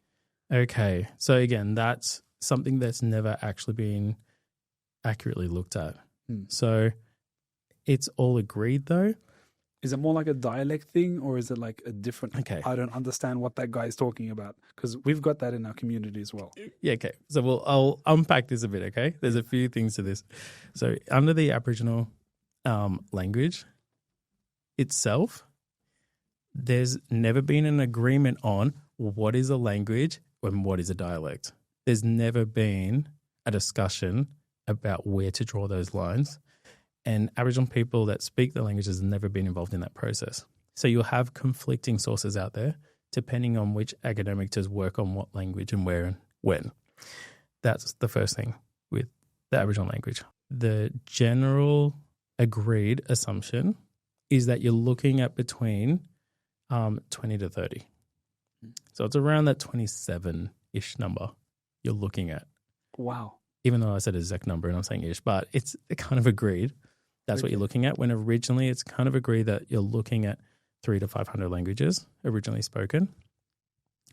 Okay. So again, that's something that's never actually been accurately looked at. So it's all agreed though. Is it more like a dialect thing or is it like a different... Okay. I don't understand what that guy is talking about because we've got that in our community as well. Yeah, okay. So I'll unpack this a bit, okay? There's a few things to this. So under the Aboriginal language itself, there's never been an agreement on what is a language and what is a dialect. There's never been a discussion about where to draw those lines. And Aboriginal people that speak the languages have never been involved in that process. So you'll have conflicting sources out there depending on which academic does work on what language and where and when. That's the first thing with the Aboriginal language. The general agreed assumption is that you're looking at between 20 to 30. So it's around that 27-ish number you're looking at. Wow. Even though I said a exact number and I'm saying ish, but it's kind of agreed. That's what you're looking at. When originally it's kind of agreed that you're looking at 300 to 500 languages originally spoken.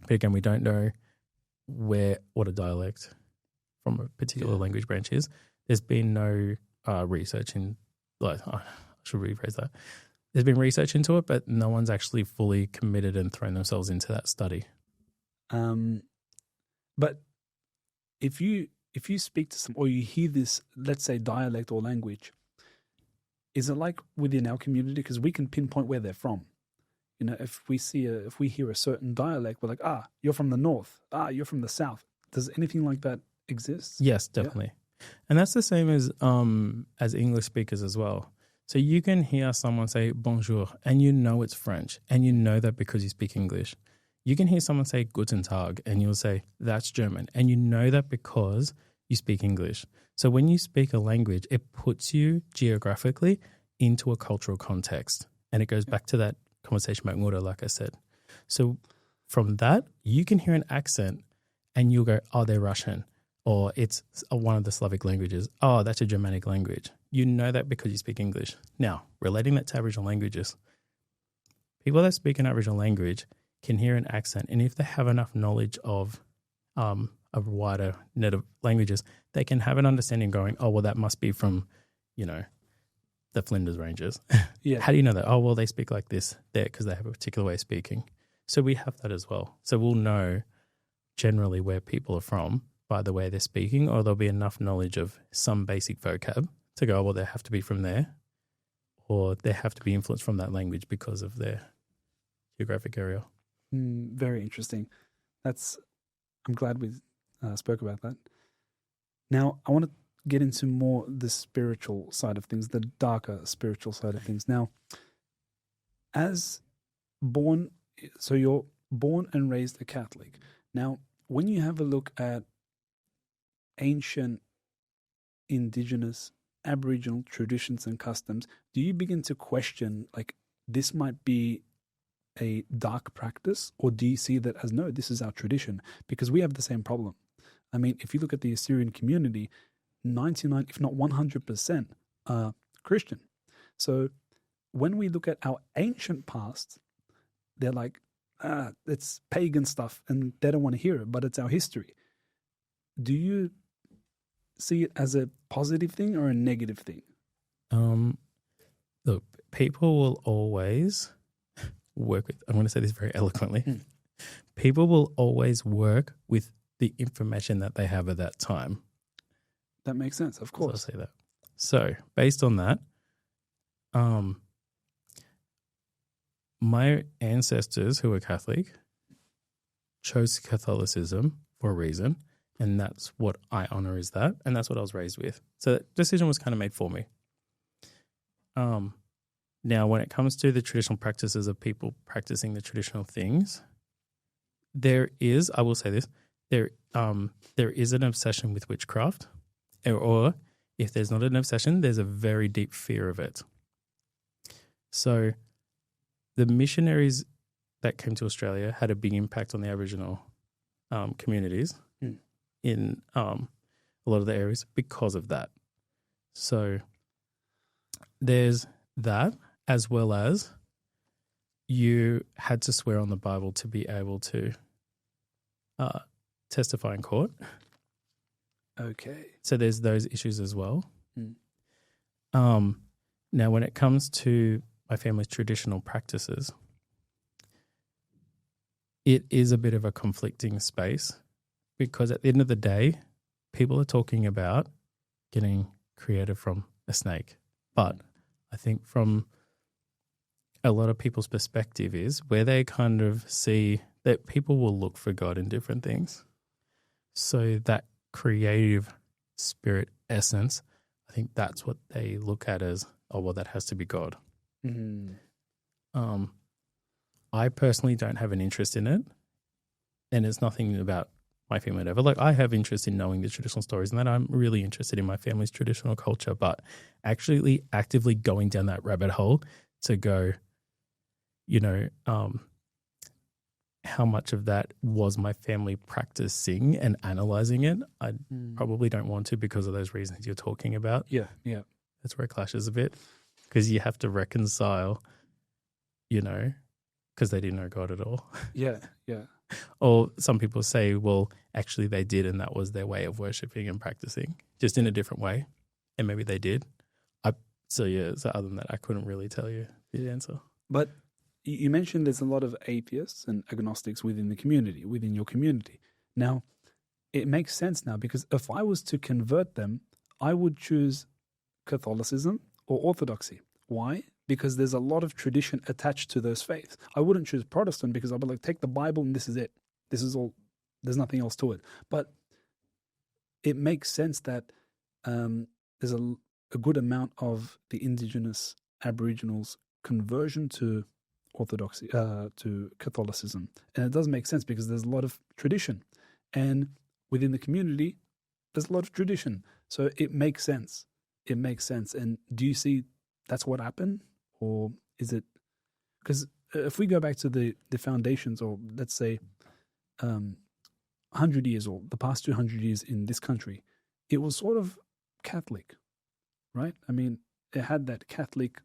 But again, we don't know what a dialect from a particular language branch is. There's been no research I should rephrase that. There's been research into it, but no one's actually fully committed and thrown themselves into that study. But if you speak to some, or you hear this, let's say dialect or language, is it like within our community? Because we can pinpoint where they're from. You know, if we hear a certain dialect, we're like, you're from the north. You're from the south. Does anything like that exist? Yes, definitely. Yeah. And that's the same as English speakers as well. So you can hear someone say bonjour and you know it's French and you know that because you speak English. You can hear someone say guten Tag and you'll say that's German and you know that because you speak English. So when you speak a language, it puts you geographically into a cultural context. And it goes back to that conversation about Ngura, like I said. So from that, you can hear an accent and you'll go, oh, they're Russian, or it's one of the Slavic languages. Oh, that's a Germanic language. You know that because you speak English. Now, relating that to Aboriginal languages, people that speak an Aboriginal language can hear an accent, and if they have enough knowledge of a wider net of languages, they can have an understanding going, oh, well, that must be from, the Flinders Ranges. Yeah. How do you know that? Oh, well, they speak like this there because they have a particular way of speaking. So we have that as well. So we'll know generally where people are from by the way they're speaking, or there'll be enough knowledge of some basic vocab to go, well, they have to be from there, or they have to be influenced from that language because of their geographic area. Very interesting. I'm glad we spoke about that. Now, I want to get into more the spiritual side of things, the darker spiritual side of things. Now, so you're born and raised a Catholic. Now, when you have a look at ancient Indigenous Aboriginal traditions and customs, do you begin to question, like, this might be a dark practice, or do you see that as, no, this is our tradition? Because we have the same problem. I mean, if you look at the Assyrian community, 99, if not 100%, are Christian. So when we look at our ancient past, they're like, it's pagan stuff, and they don't want to hear it, but it's our history. Do you see it as a positive thing or a negative thing? Look, people will always work with, I'm going to say this very eloquently, people will always work with the information that they have at that time. That makes sense, of course. So I'll say that. So based on that, my ancestors who were Catholic chose Catholicism for a reason, and that's what I honor is that, and that's what I was raised with. So that decision was kind of made for me. Now, when it comes to the traditional practices of people practicing the traditional things, there is, I will say this, there is an obsession with witchcraft, or if there's not an obsession, there's a very deep fear of it. So the missionaries that came to Australia had a big impact on the Aboriginal communities in a lot of the areas because of that. So there's that, as well as you had to swear on the Bible to be able to testify in court. Okay. So there's those issues as well. Now, when it comes to my family's traditional practices, it is a bit of a conflicting space because at the end of the day, people are talking about getting created from a snake. But I think from a lot of people's perspective is where they kind of see that people will look for God in different things. So that creative spirit essence, I think that's what they look at as, oh, well, that has to be God. I personally don't have an interest in it, and it's nothing about my family whatever. Like, I have interest in knowing the traditional stories, and that I'm really interested in my family's traditional culture, but actually actively going down that rabbit hole to go, how much of that was my family practicing and analyzing it, I probably don't want to because of those reasons you're talking about. Yeah. That's where it clashes a bit because you have to reconcile, because they didn't know God at all. Yeah. Or some people say, well, actually they did, and that was their way of worshiping and practicing, just in a different way. And maybe they did. So other than that, I couldn't really tell you the answer. But you mentioned there's a lot of atheists and agnostics within your community. Now, it makes sense now because if I was to convert them, I would choose Catholicism or Orthodoxy. Why? Because there's a lot of tradition attached to those faiths. I wouldn't choose Protestant because I'd be like, take the Bible and this is it. This is all. There's nothing else to it. But it makes sense that there's a good amount of the indigenous Aboriginals' conversion to Orthodoxy, to Catholicism. And it does make sense because there's a lot of tradition. And within the community, there's a lot of tradition. So it makes sense. It makes sense. And do you see that's what happened? Or is it... Because if we go back to the foundations, or let's say 100 years, or the past 200 years in this country, it was sort of Catholic, right? I mean, it had that Catholic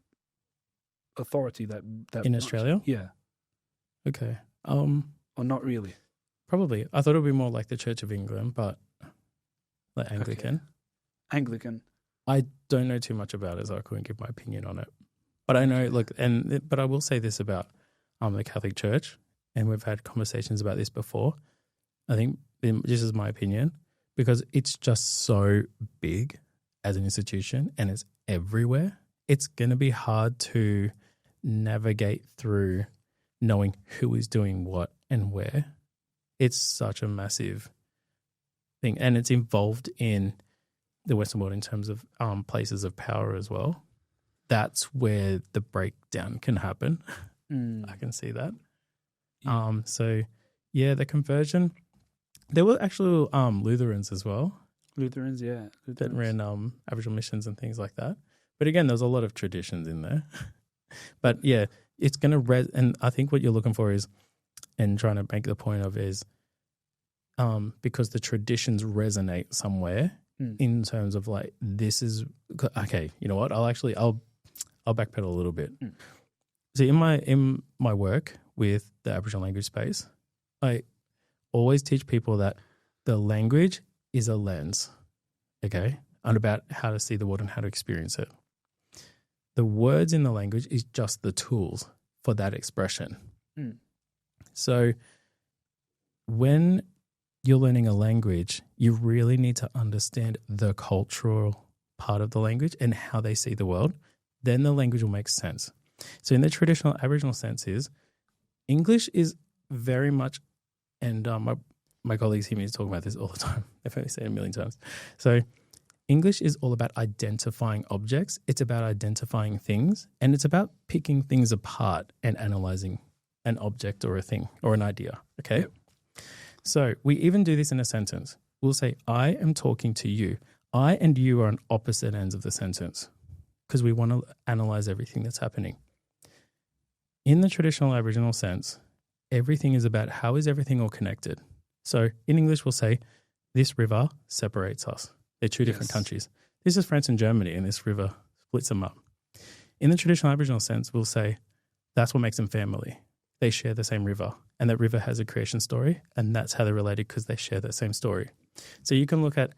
authority that in Australia? Yeah. Okay. Or not really? Probably. I thought it would be more like the Church of England, but like Anglican. Okay. Anglican. I don't know too much about it, so I couldn't give my opinion on it. But I know, but I will say this about the Catholic Church, and we've had conversations about this before. I think this is my opinion, because it's just so big as an institution and it's everywhere. It's going to be hard to navigate through knowing who is doing what and where. It's such a massive thing, and it's involved in the Western world in terms of places of power as well. That's where the breakdown can happen. I can see that. Yeah. So, yeah, the conversion. There were actual Lutherans as well. Lutherans, yeah. That ran Aboriginal missions and things like that. But again, there's a lot of traditions in there. But yeah, it's going to and I think what you're looking for is, and trying to make the point of is, because the traditions resonate somewhere in terms of like, this is, okay, you know what? I'll backpedal a little bit. See, in my work with the Aboriginal language space, I always teach people that the language is a lens, okay, and about how to see the world and how to experience it. The words in the language is just the tools for that expression. So when you're learning a language, you really need to understand the cultural part of the language and how they see the world. Then the language will make sense. So in the traditional Aboriginal sense is, English is very much, and my colleagues hear me talking about this all the time. I've only said it a million times. So English is all about identifying objects. It's about identifying things, and it's about picking things apart and analyzing an object or a thing or an idea, okay? Yep. So we even do this in a sentence. We'll say, I am talking to you. I and you are on opposite ends of the sentence because we want to analyze everything that's happening. In the traditional Aboriginal sense, everything is about how is everything all connected. So in English, we'll say, this river separates us. They're two different countries. This is France and Germany, and this river splits them up. In the traditional Aboriginal sense, we'll say, that's what makes them family. They share the same river, and that river has a creation story, and that's how they're related because they share that same story. So you can look at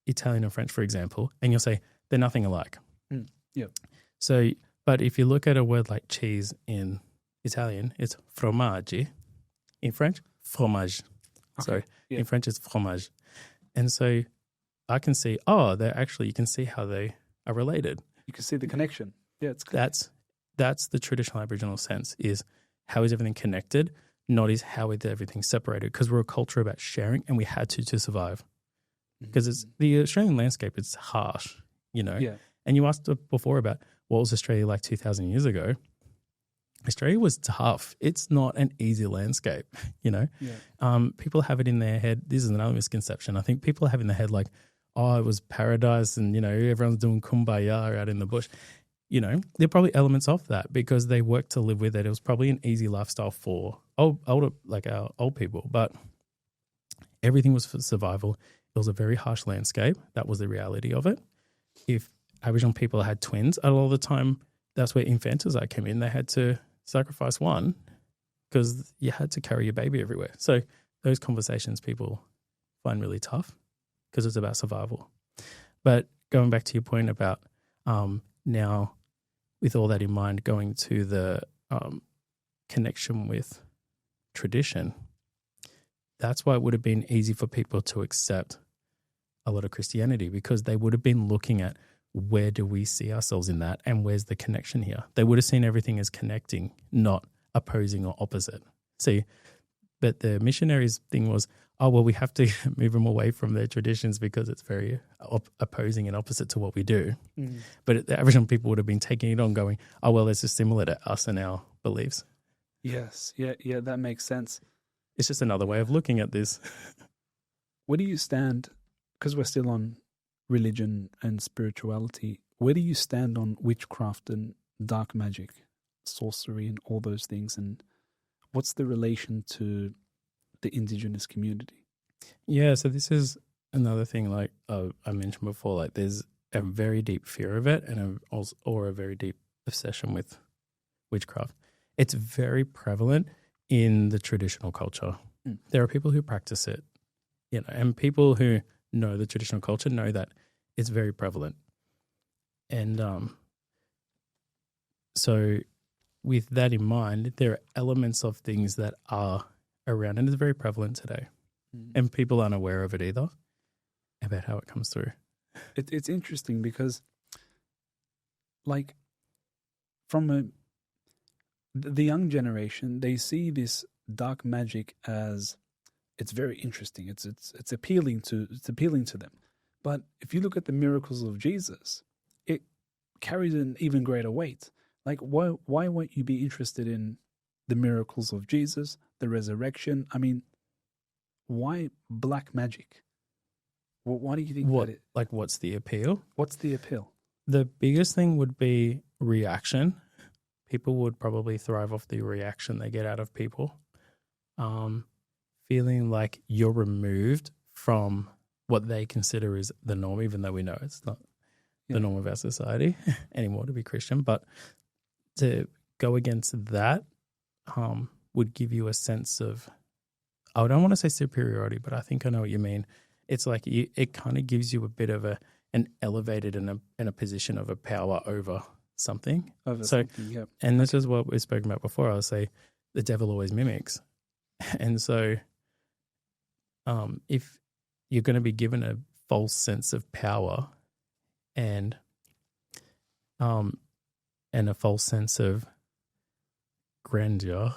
Italian and French, for example, and you'll say, they're nothing alike. Yep. So, but if you look at a word like cheese in Italian, it's fromaggi. In French, fromage. Okay. Sorry. Yeah. In French, it's fromage. And so I can see, you can see how they are related. You can see the connection. Yeah, it's good. That's the traditional Aboriginal sense is how is everything connected, not is how is everything separated, because we're a culture about sharing and we had to survive. Because it's the Australian landscape, it's harsh, you know. Yeah. And you asked before about what was Australia like 2,000 years ago. Australia was tough. It's not an easy landscape, you know. Yeah. People have it in their head. This is another misconception. I think people have in their head like, it was paradise and, you know, everyone's doing kumbaya out in the bush. You know, there are probably elements of that because they worked to live with it. It was probably an easy lifestyle for older, like our old people, but everything was for survival. It was a very harsh landscape. That was the reality of it. If Aboriginal people had twins, a lot of the time, that's where infanticide came in. They had to sacrifice one because you had to carry your baby everywhere. So those conversations people find really tough because it's about survival. But going back to your point about now, with all that in mind, going to the connection with tradition, that's why it would have been easy for people to accept a lot of Christianity because they would have been looking at where do we see ourselves in that and where's the connection here? They would have seen everything as connecting, not opposing or opposite. See, but the missionaries thing was, oh, well, we have to move them away from their traditions because it's very opposing and opposite to what we do. Mm. But the Aboriginal people would have been taking it on going, oh, well, this is similar to us and our beliefs. Yes. Yeah, that makes sense. It's just another way of looking at this. Where do you stand, because we're still on religion and spirituality, where do you stand on witchcraft and dark magic, sorcery and all those things? And what's the relation to the Indigenous community? Yeah, so this is another thing, like I mentioned before, like there's a very deep fear of it and a very deep obsession with witchcraft. It's very prevalent in the traditional culture. Mm. There are people who practice it, you know, and people who know the traditional culture know that it's very prevalent. And so with that in mind, there are elements of things that are around, and it's very prevalent today. Mm. And people aren't aware of it either, about how it comes through. It's interesting because, like, from the young generation, they see this dark magic as it's very interesting. It's appealing to them. But if you look at the miracles of Jesus, it carries an even greater weight. Like, why won't you be interested in the miracles of Jesus, the resurrection? I mean, why black magic? Well, why do you think that? What's the appeal? What's the appeal? The biggest thing would be reaction. People would probably thrive off the reaction they get out of people. Feeling like you're removed from what they consider is the norm, even though we know it's not the norm of our society anymore to be Christian. But to go against that would give you a sense of, I don't want to say superiority, but I think I know what you mean. It's like it kind of gives you a bit of an elevated and a position of a power over something. Yep. And this is what we've spoken about before. I'll say the devil always mimics. And so if you're going to be given a false sense of power and a false sense of grandeur,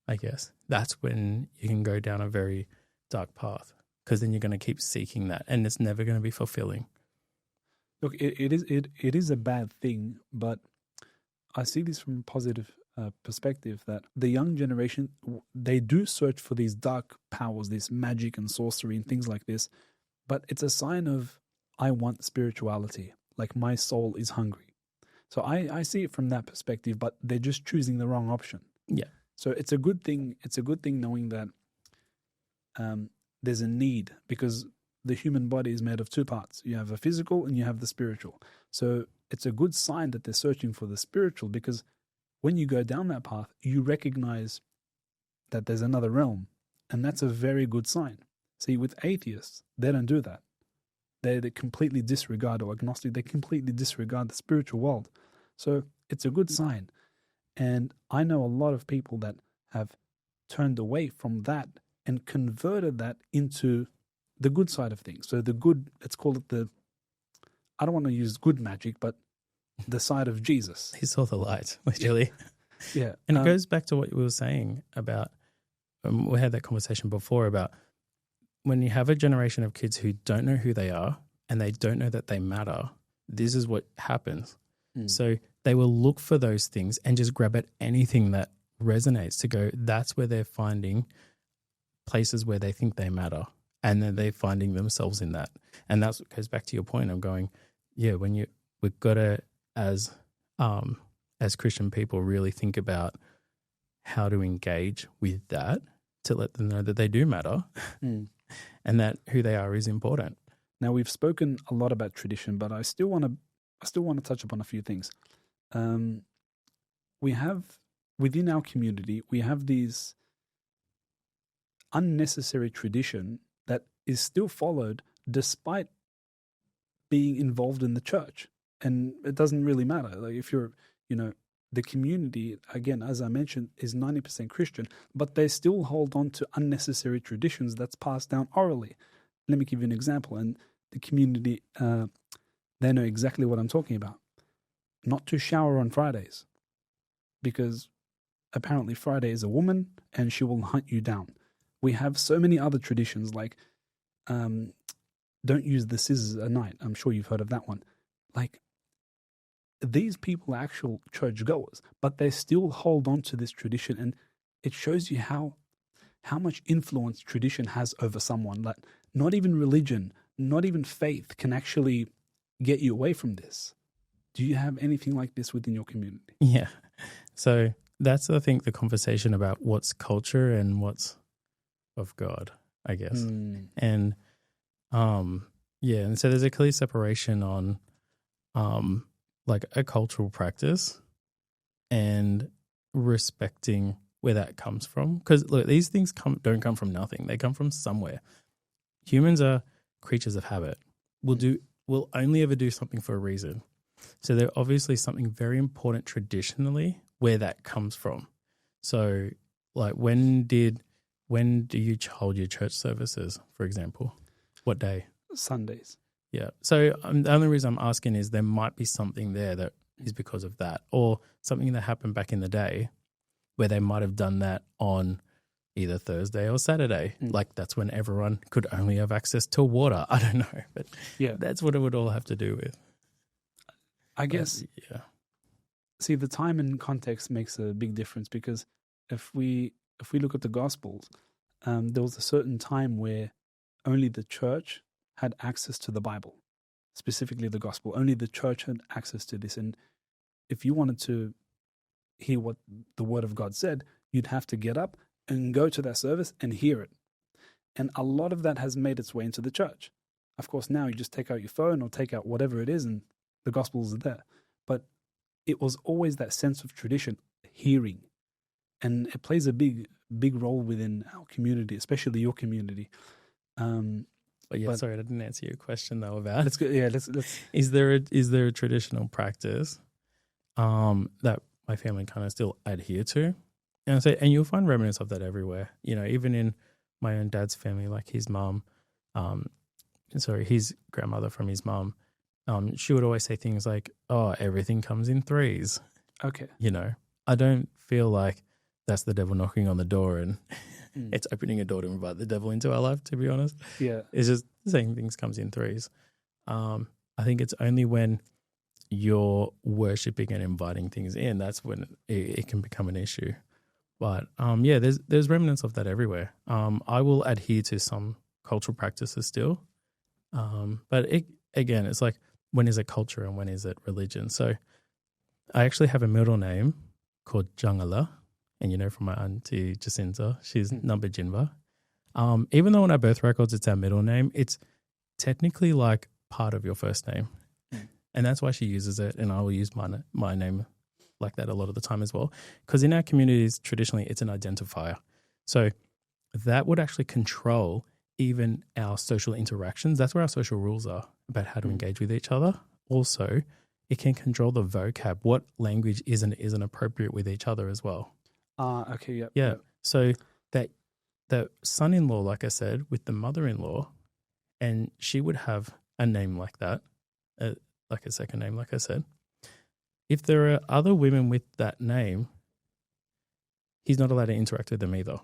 I guess, that's when you can go down a very dark path, because then you're going to keep seeking that and it's never going to be fulfilling. Look, it is a bad thing, but I see this from a positive perspective, that the young generation, they do search for these dark powers, this magic and sorcery and things like this, but it's a sign of, I want spirituality, like my soul is hungry. So I see it from that perspective, but they're just choosing the wrong option. Yeah. So it's a good thing. It's a good thing knowing that there's a need, because the human body is made of two parts. You have a physical and you have the spiritual. So it's a good sign that they're searching for the spiritual, because when you go down that path, you recognize that there's another realm, and that's a very good sign. See, with atheists, they don't do that. They completely disregard, or agnostic, they completely disregard the spiritual world. So it's a good sign. And I know a lot of people that have turned away from that and converted that into the good side of things. So the good, let's call it I don't want to use good magic, but the side of Jesus. He saw the light, literally. Yeah. And it goes back to what we were saying about, we had that conversation before about when you have a generation of kids who don't know who they are and they don't know that they matter, this is what happens. So they will look for those things and just grab at anything that resonates to go, that's where they're finding places where they think they matter. And then they're finding themselves in that. And that's what goes back to your point of going, yeah, we've got to, as Christian people, really think about how to engage with that to let them know that they do matter and that who they are is important. Now, we've spoken a lot about tradition, but I still want to touch upon a few things. We have, within our community, we have these unnecessary tradition that is still followed despite being involved in the church. And it doesn't really matter. Like, if you're, the community, again, as I mentioned, is 90% Christian, but they still hold on to unnecessary traditions that's passed down orally. Let me give you an example. And the community, they know exactly what I'm talking about. Not to shower on Fridays, because apparently Friday is a woman and she will hunt you down. We have so many other traditions like don't use the scissors at night. I'm sure you've heard of that one. Like, these people are actual churchgoers, but they still hold on to this tradition, and it shows you how much influence tradition has over someone. Like, not even religion, not even faith can actually get you away from this. Do you have anything like this within your community? Yeah. So that's, I think, the conversation about what's culture and what's of God, I guess. And yeah, and so there's a clear separation on like a cultural practice and respecting where that comes from. Because look, these things don't come from nothing. They come from somewhere. Humans are creatures of habit. We'll only ever do something for a reason. So there's obviously something very important traditionally where that comes from. So like when do you hold your church services, for example? What day? Sundays. Yeah. So the only reason I'm asking is there might be something there that is because of that, or something that happened back in the day where they might have done that on either Thursday or Saturday. Like that's when everyone could only have access to water. I don't know, but yeah, that's what it would all have to do with. I guess. Yeah. See, the time and context makes a big difference, because if we look at the Gospels, there was a certain time where only the church had access to the Bible, specifically the Gospel. Only the church had access to this. And if you wanted to hear what the Word of God said, you'd have to get up and go to that service and hear it. And a lot of that has made its way into the church. Of course, now you just take out your phone or take out whatever it is and the Gospels are there. But it was always that sense of tradition, hearing. And it plays a big role within our community, especially your community. Sorry, I didn't answer your question though about. Let's go. Yeah, let's. Is there a traditional practice that my family kind of still adhere to? And you'll find remnants of that everywhere. You know, even in my own dad's family, like his mum, his grandmother from his mum, she would always say things like, "Oh, everything comes in threes." Okay. You know, I don't feel like that's the devil knocking on the door and it's opening a door to invite the devil into our life, to be honest. Yeah. It's just saying things comes in threes. I think it's only when you're worshipping and inviting things in, that's when it can become an issue. But there's remnants of that everywhere. I will adhere to some cultural practices still. But it's like, when is it culture and when is it religion? So I actually have a middle name called Jungala. And, you know, from my auntie Jacinta, she's Number Jinba. Even though on our birth records it's our middle name, it's technically like part of your first name. And that's why she uses it, and I will use my name like that a lot of the time as well. Because in our communities, traditionally, it's an identifier. So that would actually control even our social interactions. That's where our social rules are about how to engage with each other. Also, it can control the vocab, what language isn't appropriate with each other as well. Okay, yeah. Yeah. So that the son-in-law, like I said, with the mother-in-law, and she would have a name like that, like a second name, like I said. If there are other women with that name, he's not allowed to interact with them either.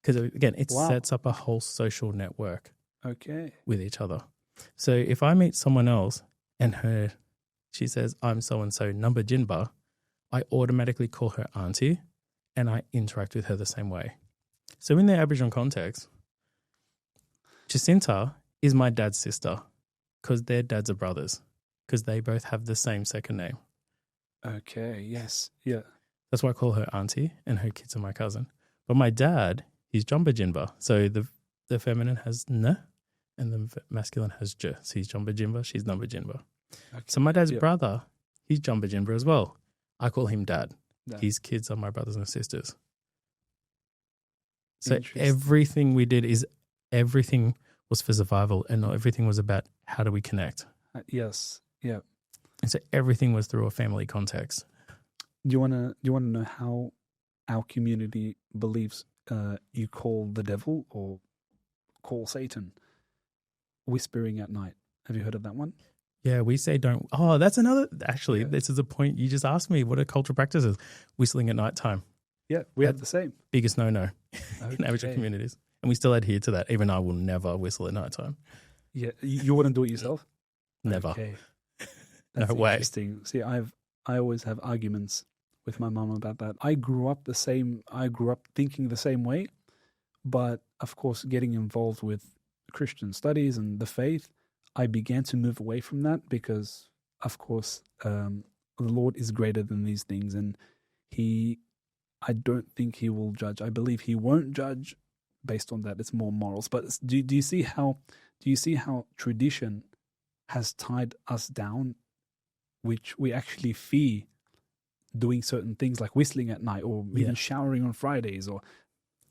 Because, again, it sets up a whole social network with each other. So if I meet someone else and she says, "I'm so-and-so, Number Jinba," I automatically call her auntie and I interact with her the same way. So in the Aboriginal context, Jacinta is my dad's sister because their dads are brothers, because they both have the same second name. Okay, yes, yeah. That's why I call her auntie, and her kids are my cousin. But my dad, he's Jumba Jinba. So the feminine has N and the masculine has J. So he's Jumba Jinba, she's Number Jinba. Okay. So my dad's brother, he's Jumba Jinba as well. I call him dad. His kids are my brothers and sisters. So everything we did everything was for survival, and not everything was about how do we connect. Yes, yeah. And so everything was through a family context. Do you want to know how our community believes you call the devil or call Satan? Whispering at night. Have you heard of that one? Yeah, we say don't. Oh, that's another. Actually, this is a point you just asked me. What are cultural practices? Whistling at night time. Yeah, we have the same. Biggest no-no in Aboriginal communities. And we still adhere to that. Even I will never whistle at nighttime. Yeah, you wouldn't do it yourself? Never. Okay. No That's way. interesting. See, I always have arguments with my mum about that. I grew up thinking the same way, but of course, getting involved with Christian studies and the faith, I began to move away from that because, of course, the Lord is greater than these things, and I don't think He will judge. I believe He won't judge based on that. It's more morals. But do you see how tradition has tied us down, which we actually fear doing certain things like whistling at night or even showering on Fridays? Or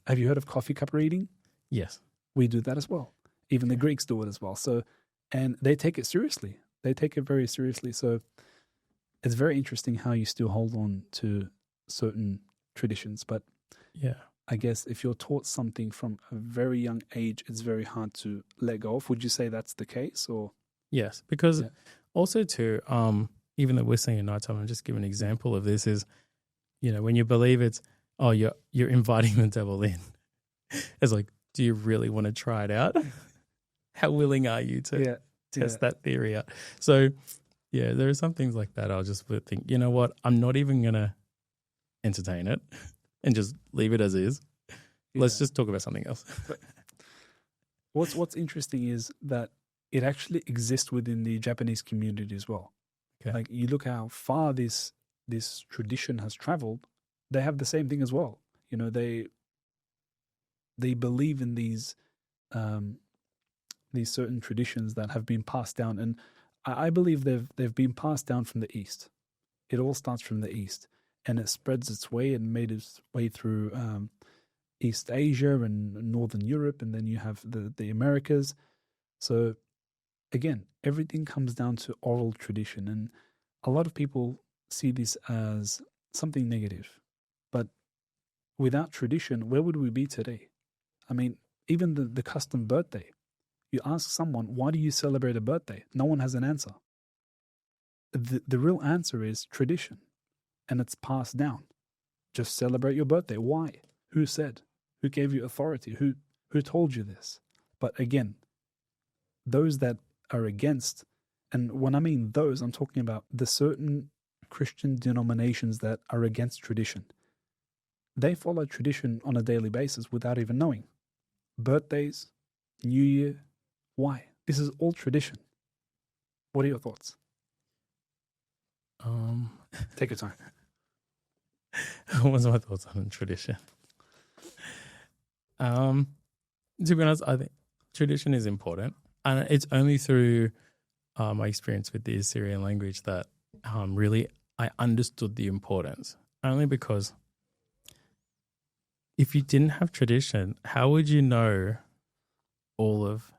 have you heard of coffee cup reading? Yes. We do that as well. Even the Greeks do it as well. So, and they take it seriously. They take it very seriously. So it's very interesting how you still hold on to certain traditions. But yeah, I guess if you're taught something from a very young age, it's very hard to let go of. Would you say that's the case? Or yes, because also too, even the whistling at nighttime, I'll just give an example of this is, when you believe it's, you're inviting the devil in. It's like, do you really want to try it out? How willing are you to test that theory out? So, there are some things like that. I'll just think, you know what? I'm not even going to entertain it and just leave it as is. Let's just talk about something else. But what's interesting is that it actually exists within the Japanese community as well. Okay. Like you look how far this tradition has traveled. They have the same thing as well. They believe in these certain traditions that have been passed down, and I believe they've been passed down from the East. It all starts from the East, and it spreads its way and made its way through East Asia and Northern Europe, and then you have the Americas. So again, everything comes down to oral tradition, and a lot of people see this as something negative. But without tradition, where would we be today? I mean, even the custom birthday. You ask someone, why do you celebrate a birthday? No one has an answer. The real answer is tradition, and it's passed down. Just celebrate your birthday. Why? Who said? Who gave you authority? Who told you this? But again, those that are against, and when I mean those, I'm talking about the certain Christian denominations that are against tradition. They follow tradition on a daily basis without even knowing. Birthdays, New Year, why? This is all tradition. What are your thoughts? Take your time. What's my thoughts on tradition? To be honest, I think tradition is important, and it's only through my experience with the Assyrian language that really I understood the importance. Only because if you didn't have tradition, how would you know all of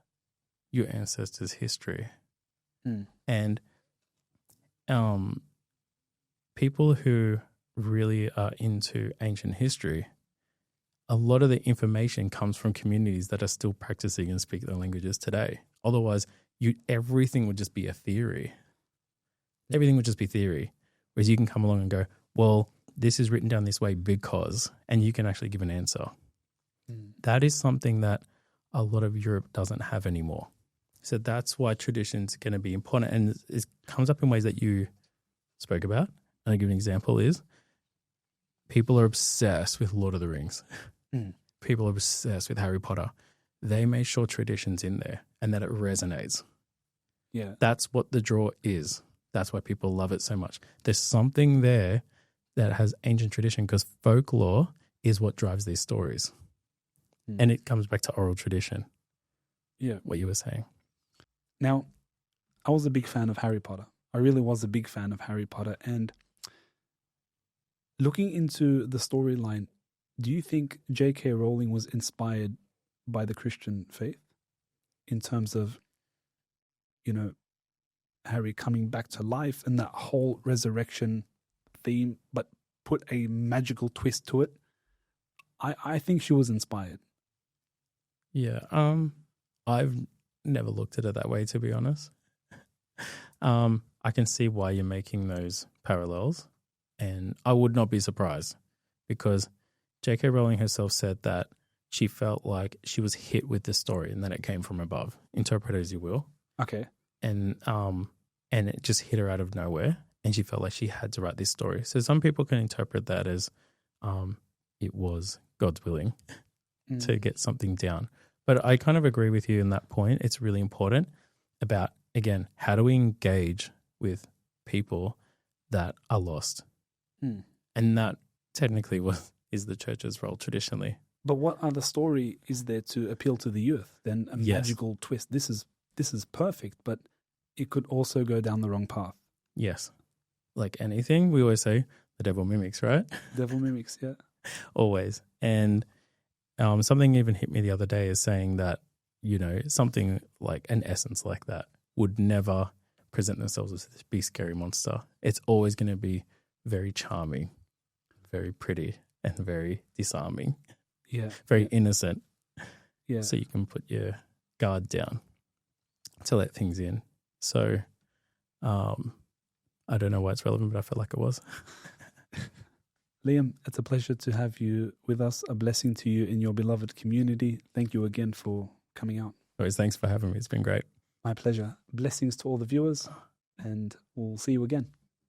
your ancestors' history? And people who really are into ancient history, a lot of the information comes from communities that are still practicing and speak their languages today. Otherwise, everything would just be a theory. Everything would just be theory. Whereas you can come along and go, well, this is written down this way because, and you can actually give an answer. That is something that a lot of Europe doesn't have anymore. So that's why tradition's going to be important. And it comes up in ways that you spoke about. And I'll give an example is people are obsessed with Lord of the Rings. People are obsessed with Harry Potter. They made sure tradition's in there and that it resonates. Yeah. That's what the draw is. That's why people love it so much. There's something there that has ancient tradition because folklore is what drives these stories. And it comes back to oral tradition. Yeah. What you were saying. Now, I was a big fan of Harry Potter. I really was a big fan of Harry Potter. And looking into the storyline, do you think J.K. Rowling was inspired by the Christian faith in terms of, Harry coming back to life and that whole resurrection theme, but put a magical twist to it? I think she was inspired. Yeah. I've never looked at it that way, to be honest. I can see why you're making those parallels, and I would not be surprised because J.K. Rowling herself said that she felt like she was hit with the story and then it came from above. Interpret it as you will. Okay. And it just hit her out of nowhere, and she felt like she had to write this story. So some people can interpret that as it was God's willing to get something down. But I kind of agree with you in that point. It's really important about, again, how do we engage with people that are lost? And that technically is the church's role traditionally. But what other story is there to appeal to the youth than a magical twist? This is perfect, but it could also go down the wrong path. Yes. Like anything, we always say the devil mimics, right? Devil mimics, yeah. Always. And something even hit me the other day is saying that, you know, something like an essence like that would never present themselves as this big scary monster. It's always going to be very charming, very pretty, and very disarming. Yeah. Very innocent. Yeah. So you can put your guard down to let things in. So I don't know why it's relevant, but I felt like it was. Liam, it's a pleasure to have you with us. A blessing to you in your beloved community. Thank you again for coming out. Always, thanks for having me. It's been great. My pleasure. Blessings to all the viewers, and we'll see you again.